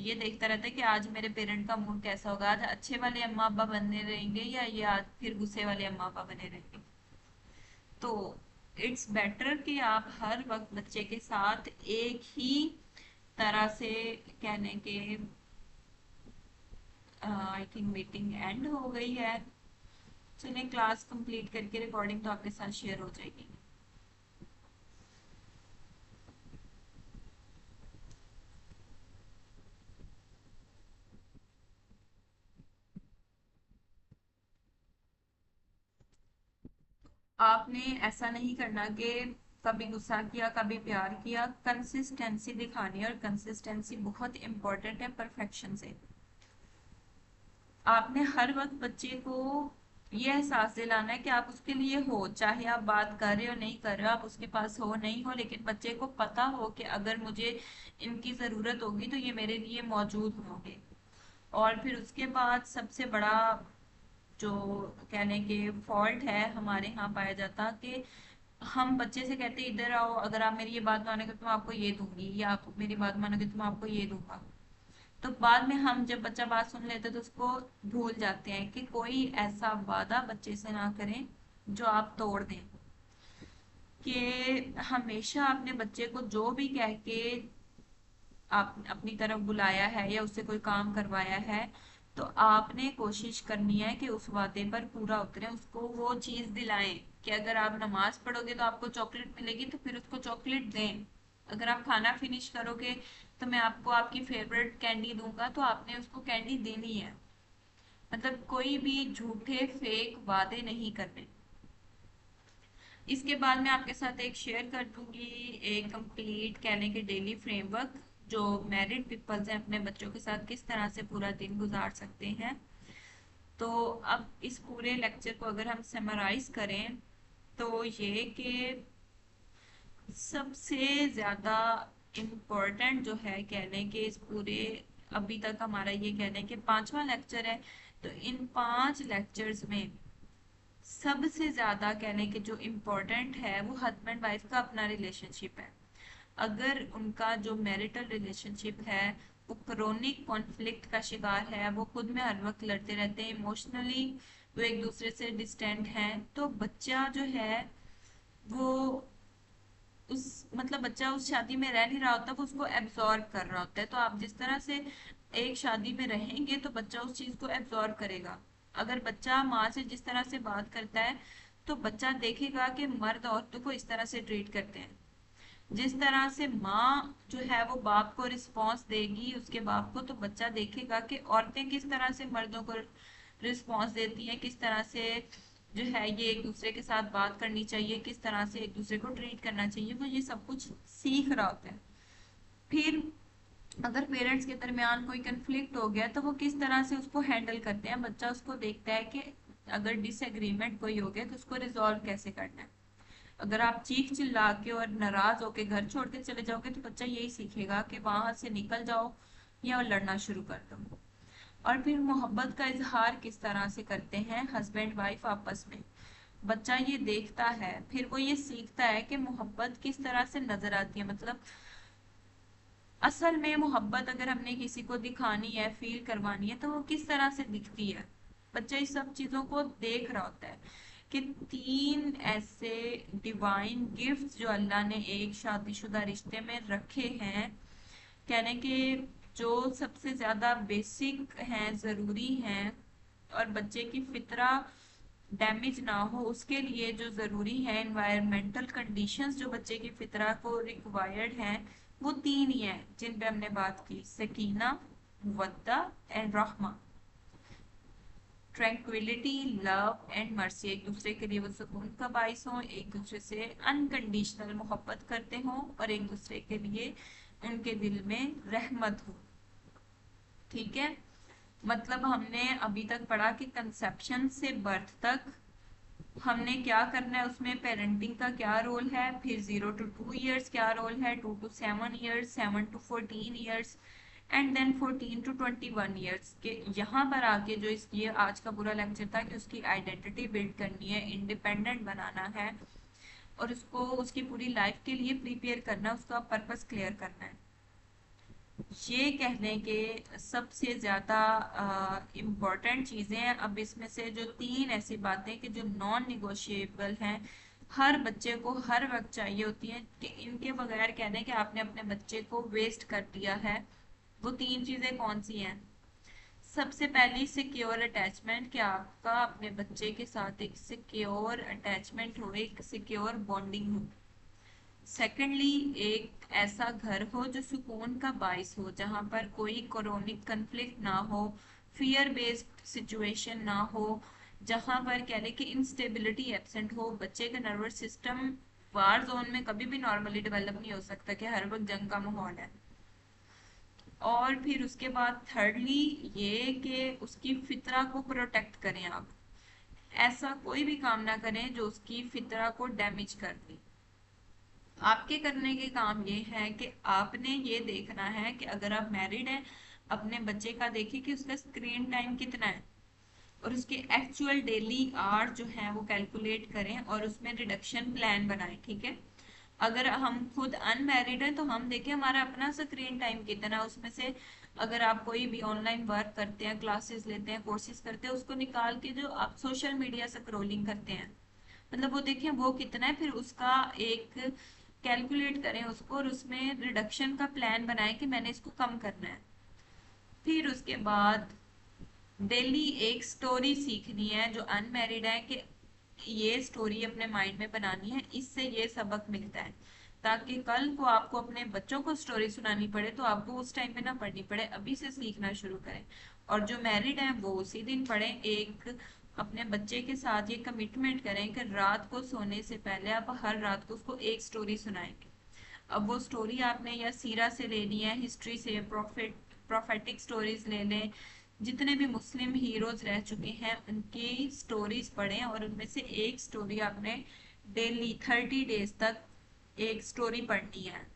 ये देखता रहता है कि आज मेरे पेरेंट का मूड कैसा होगा, आज अच्छे वाले अम्मा अब्बा बने रहेंगे या ये आज फिर गुस्से वाले अम्मा अब्बा बने रहेंगे। तो इट्स बेटर कि आप हर वक्त बच्चे के साथ एक ही तरह से कहने के। आई थिंक मीटिंग एंड हो गई है। चलिए क्लास कंप्लीट करके रिकॉर्डिंग तो आपके साथ शेयर हो जाएगी। आपने ऐसा नहीं करना कि कभी गुस्सा किया, कभी प्यार किया, कंसिस्टेंसी दिखानी है, और कंसिस्टेंसी बहुत इंपॉर्टेंट है परफेक्शन से। आपने हर वक्त बच्चे को ये एहसास दिलाना है कि आप उसके लिए हो, चाहे आप बात कर रहे हो नहीं कर रहे हो, आप उसके पास हो नहीं हो, लेकिन बच्चे को पता हो कि अगर मुझे इनकी जरूरत होगी तो ये मेरे लिए मौजूद होंगे। और फिर उसके बाद सबसे बड़ा जो कहने के फॉल्ट है हमारे यहाँ पाया जाता कि हम बच्चे से कहते इधर आओ, अगर आप मेरी ये बात मानोगे तो मैं आपको ये दूंगी, या आप मेरी बात मानोगे तो मैं आपको ये दूंगा। तो बाद में हम जब बच्चा बात सुन लेते तो उसको भूल जाते हैं कि कोई ऐसा वादा बच्चे से ना करें जो आप तोड़ दें। कि हमेशा अपने बच्चे को जो भी कह के आप अपनी तरफ बुलाया है या उससे कोई काम करवाया है, तो आपने कोशिश करनी है कि उस वादे पर पूरा उतरे, उसको वो चीज दिलाएं कि अगर आप नमाज पढ़ोगे तो आपको चॉकलेट मिलेगी, तो फिर उसको चॉकलेट दें। अगर आप खाना फिनिश करोगे तो मैं आपको आपकी फेवरेट कैंडी दूंगा, तो आपने उसको कैंडी देनी है। मतलब कोई भी झूठे फेक वादे नहीं करने। इसके बाद मैं आपके साथ एक शेयर कर दूंगी, एक कंप्लीट कहने के डेली फ्रेमवर्क जो मैरिड पीपल्स हैं अपने बच्चों के साथ किस तरह से पूरा दिन गुजार सकते हैं। तो अब इस पूरे लेक्चर को अगर हम समराइज करें तो ये कि सबसे ज्यादा इम्पोर्टेंट जो है कहने के इस पूरे, अभी तक हमारा ये कहने के 5वां लेक्चर है, तो इन 5 लेक्चर्स में सबसे ज्यादा कहने के जो इम्पोर्टेंट है वो हस्बैंड वाइफ का अपना रिलेशनशिप है। अगर उनका जो मैरिटल रिलेशनशिप है वो क्रोनिक कॉन्फ्लिक्ट का शिकार है, वो खुद में हर वक्त लड़ते रहते हैं, इमोशनली वो एक दूसरे से डिस्टेंट हैं, तो बच्चा जो है वो उस मतलब बच्चा उस शादी में रह नहीं रहा होता, वो उसको एब्जॉर्ब कर रहा होता है। तो आप जिस तरह से एक शादी में रहेंगे तो बच्चा उस चीज को एब्जॉर्ब करेगा। अगर बच्चा माँ से जिस तरह से बात करता है तो बच्चा देखेगा कि मर्द औरतों को इस तरह से ट्रीट करते हैं। जिस तरह से माँ जो है वो बाप को रिस्पॉन्स देगी उसके बाप को, तो बच्चा देखेगा कि औरतें किस तरह से मर्दों को रिस्पॉन्स देती हैं, किस तरह से जो है ये एक दूसरे के साथ बात करनी चाहिए, किस तरह से एक दूसरे को ट्रीट करना चाहिए, वो ये सब कुछ सीख रहा होता है। फिर अगर पेरेंट्स के दरमियान कोई कंफ्लिक्ट हो गया तो वो किस तरह से उसको हैंडल करते हैं, बच्चा उसको देखता है कि अगर डिसएग्रीमेंट कोई हो गया तो उसको रिजॉल्व कैसे करना है। अगर आप चीख चिल्ला के और नाराज होके घर छोड़ के चले जाओगे तो बच्चा यही सीखेगा कि वहां से निकल जाओ या लड़ना शुरू कर दो। और फिर मोहब्बत का इजहार किस तरह से करते हैं हस्बैंड वाइफ आपस में, बच्चा ये देखता है, फिर वो ये सीखता है कि मोहब्बत किस तरह से नजर आती है। मतलब असल में मोहब्बत अगर हमने किसी को दिखानी है, फील करवानी है, तो वो किस तरह से दिखती है। बच्चा इस सब चीजों को देख रहा होता है कि तीन ऐसे डिवाइन गिफ्ट्स जो अल्लाह ने एक शादीशुदा रिश्ते में रखे हैं, कहने के जो सबसे ज्यादा बेसिक हैं, जरूरी हैं, और बच्चे की फितरा डैमेज ना हो उसके लिए जो जरूरी है, एनवायरमेंटल कंडीशंस जो बच्चे की फितरा को रिक्वायर्ड हैं, वो तीन ही हैं जिन पे हमने बात की: सकीना, मुवद्दा एंड रहमा। ट्रैंक्विलिटी, लव एंड मर्सी, एक दूसरे के लिए वो सुकून का बाइस हो, एक दूसरे से अनकंडीशनल मोहब्बत करते हो, और एक दूसरे के लिए उनके दिल में रहमत हो। ठीक है। मतलब हमने अभी तक पढ़ा कि कंसेप्शन से बर्थ तक हमने क्या करना है, उसमें पेरेंटिंग का क्या रोल है, फिर 0 to 2 years क्या रोल है, 2 to 7 years, 7 to 14 years, and then 14 to 21 years के यहाँ पर आके जो इस ये आज का पूरा लेक्चर था कि उसकी आइडेंटिटी बिल्ड करनी है, इंडिपेंडेंट बनाना है, और उसको उसकी पूरी लाइफ के लिए प्रिपेयर करना, उसका पर्पस क्लियर करना है। ये कहने के सबसे ज्यादा इम्पोर्टेंट चीजें हैं। अब इसमें से जो तीन ऐसी बातें कि जो नॉन निगोशिएबल हैं, हर बच्चे को हर वक्त चाहिए होती हैं, कि इनके बगैर कह दें कि आपने अपने बच्चे को वेस्ट कर दिया है, वो तीन चीजें कौन सी हैं? सबसे पहली सिक्योर अटैचमेंट, कि आपका अपने बच्चे के साथ एक सिक्योर अटैचमेंट हो, एक सिक्योर बॉन्डिंग हो। सेकेंडली, एक ऐसा घर हो जो सुकून का बाइस हो, जहां पर कोई क्रोनिक कन्फ्लिक्ट ना हो, फियर बेस्ड सिचुएशन ना हो, जहां पर कह लें कि इंस्टेबिलिटी एब्सेंट हो, बच्चे का नर्वस सिस्टम वार जोन में कभी भी नॉर्मली डेवलप नहीं हो सकता कि हर वक्त जंग का माहौल है। और फिर उसके बाद थर्डली ये कि उसकी फितरा को प्रोटेक्ट करें आप, ऐसा कोई भी काम ना करें जो उसकी फितरा को डैमेज कर दे। आपके करने के काम ये है कि आपने ये देखना है कि अगर आप मैरिड हैं, अपने बच्चे का देखिए कि उसका स्क्रीन टाइम कितना है, और उसके एक्चुअल डेली आवर जो है वो कैलकुलेट करें और उसमें रिडक्शन प्लान बनाएं। ठीक है। अगर हम खुद अनमैरिड हैं तो हम देखें हमारा अपना स्क्रीन टाइम कितना है, उसमें से अगर आप कोई भी ऑनलाइन वर्क करते हैं, क्लासेस लेते हैं, कोर्सेज करते हैं, उसको निकाल के जो आप सोशल मीडिया स्क्रॉलिंग करते हैं, मतलब वो देखें वो कितना है, फिर उसका एक कैलकुलेट करें उसको, और उसमें रिडक्शन का प्लान बनाएं कि मैंने इसको कम करना है। फिर उसके बाद डेली एक स्टोरी सीखनी है जो अनमैरिड है, कि ये स्टोरी अपने माइंड में बनानी है, इससे ये सबक मिलता है, ताकि कल को आपको अपने बच्चों को स्टोरी सुनानी पड़े तो आपको उस टाइम पे ना पढ़नी पड़े, अभी से सीखना शुरू करें। और जो मैरिड है वो उसी दिन पढ़ें। एक अपने बच्चे के साथ ये कमिटमेंट करें कि रात को सोने से पहले आप हर रात को उसको एक स्टोरी सुनाएंगे। अब वो स्टोरी आपने या सीरा से लेनी है, हिस्ट्री से, प्रोफेटिक स्टोरीज ले लें, जितने भी मुस्लिम हीरोज रह चुके हैं उनकी स्टोरीज पढ़ें, और उनमें से एक स्टोरी आपने डेली 30 डेज तक एक स्टोरी पढ़नी है।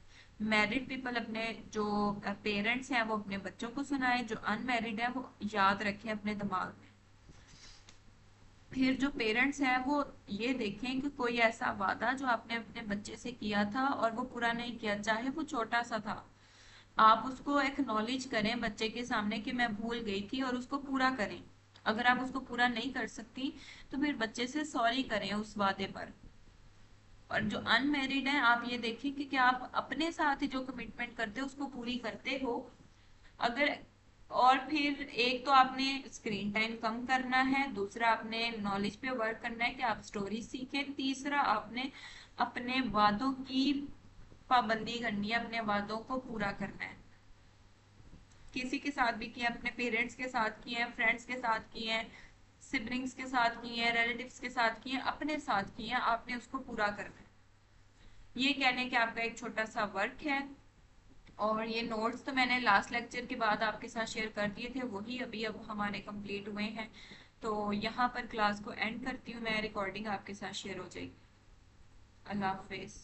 मैरिड पीपल अपने जो पेरेंट्स हैं वो अपने बच्चों को सुनाएं, जो अनमैरिड है वो याद रखें अपने दिमाग में। फिर जो पेरेंट्स हैं वो ये देखें कि कोई ऐसा वादा जो आपने अपने बच्चे से किया था और वो पूरा नहीं किया, चाहे वो छोटा सा था, आप उसको एक्नॉलेज करें बच्चे के सामने कि मैं भूल गई थी, और उसको पूरा करें। अगर आप उसको पूरा नहीं कर सकती तो फिर बच्चे से सॉरी करें उस वादे पर। और जो अनमेरिड है आप ये देखें कि क्या आप अपने साथ ही जो कमिटमेंट करते हो उसको पूरी करते हो। अगर और फिर एक तो आपने स्क्रीन टाइम कम करना है, दूसरा आपने नॉलेज पे वर्क करना है कि आप स्टोरी सीखें, तीसरा आपने अपने वादों की पाबंदी करनी है, अपने वादों को पूरा करना है। किसी के साथ भी किए, अपने पेरेंट्स के साथ किए हैं, फ्रेंड्स के साथ किए हैं, सिबलिंग्स के साथ की हैं, रिलेटिव्स के साथ की हैं, अपने साथ की हैं, आपने उसको पूरा करना है। ये कहने के आपका एक छोटा सा वर्क है। और ये नोट्स तो मैंने लास्ट लेक्चर के बाद आपके साथ शेयर कर दिए थे, वही अभी अब हमारे कंप्लीट हुए हैं। तो यहाँ पर क्लास को एंड करती हूँ मैं, रिकॉर्डिंग आपके साथ शेयर हो जाएगी। अल्लाह हाफिज।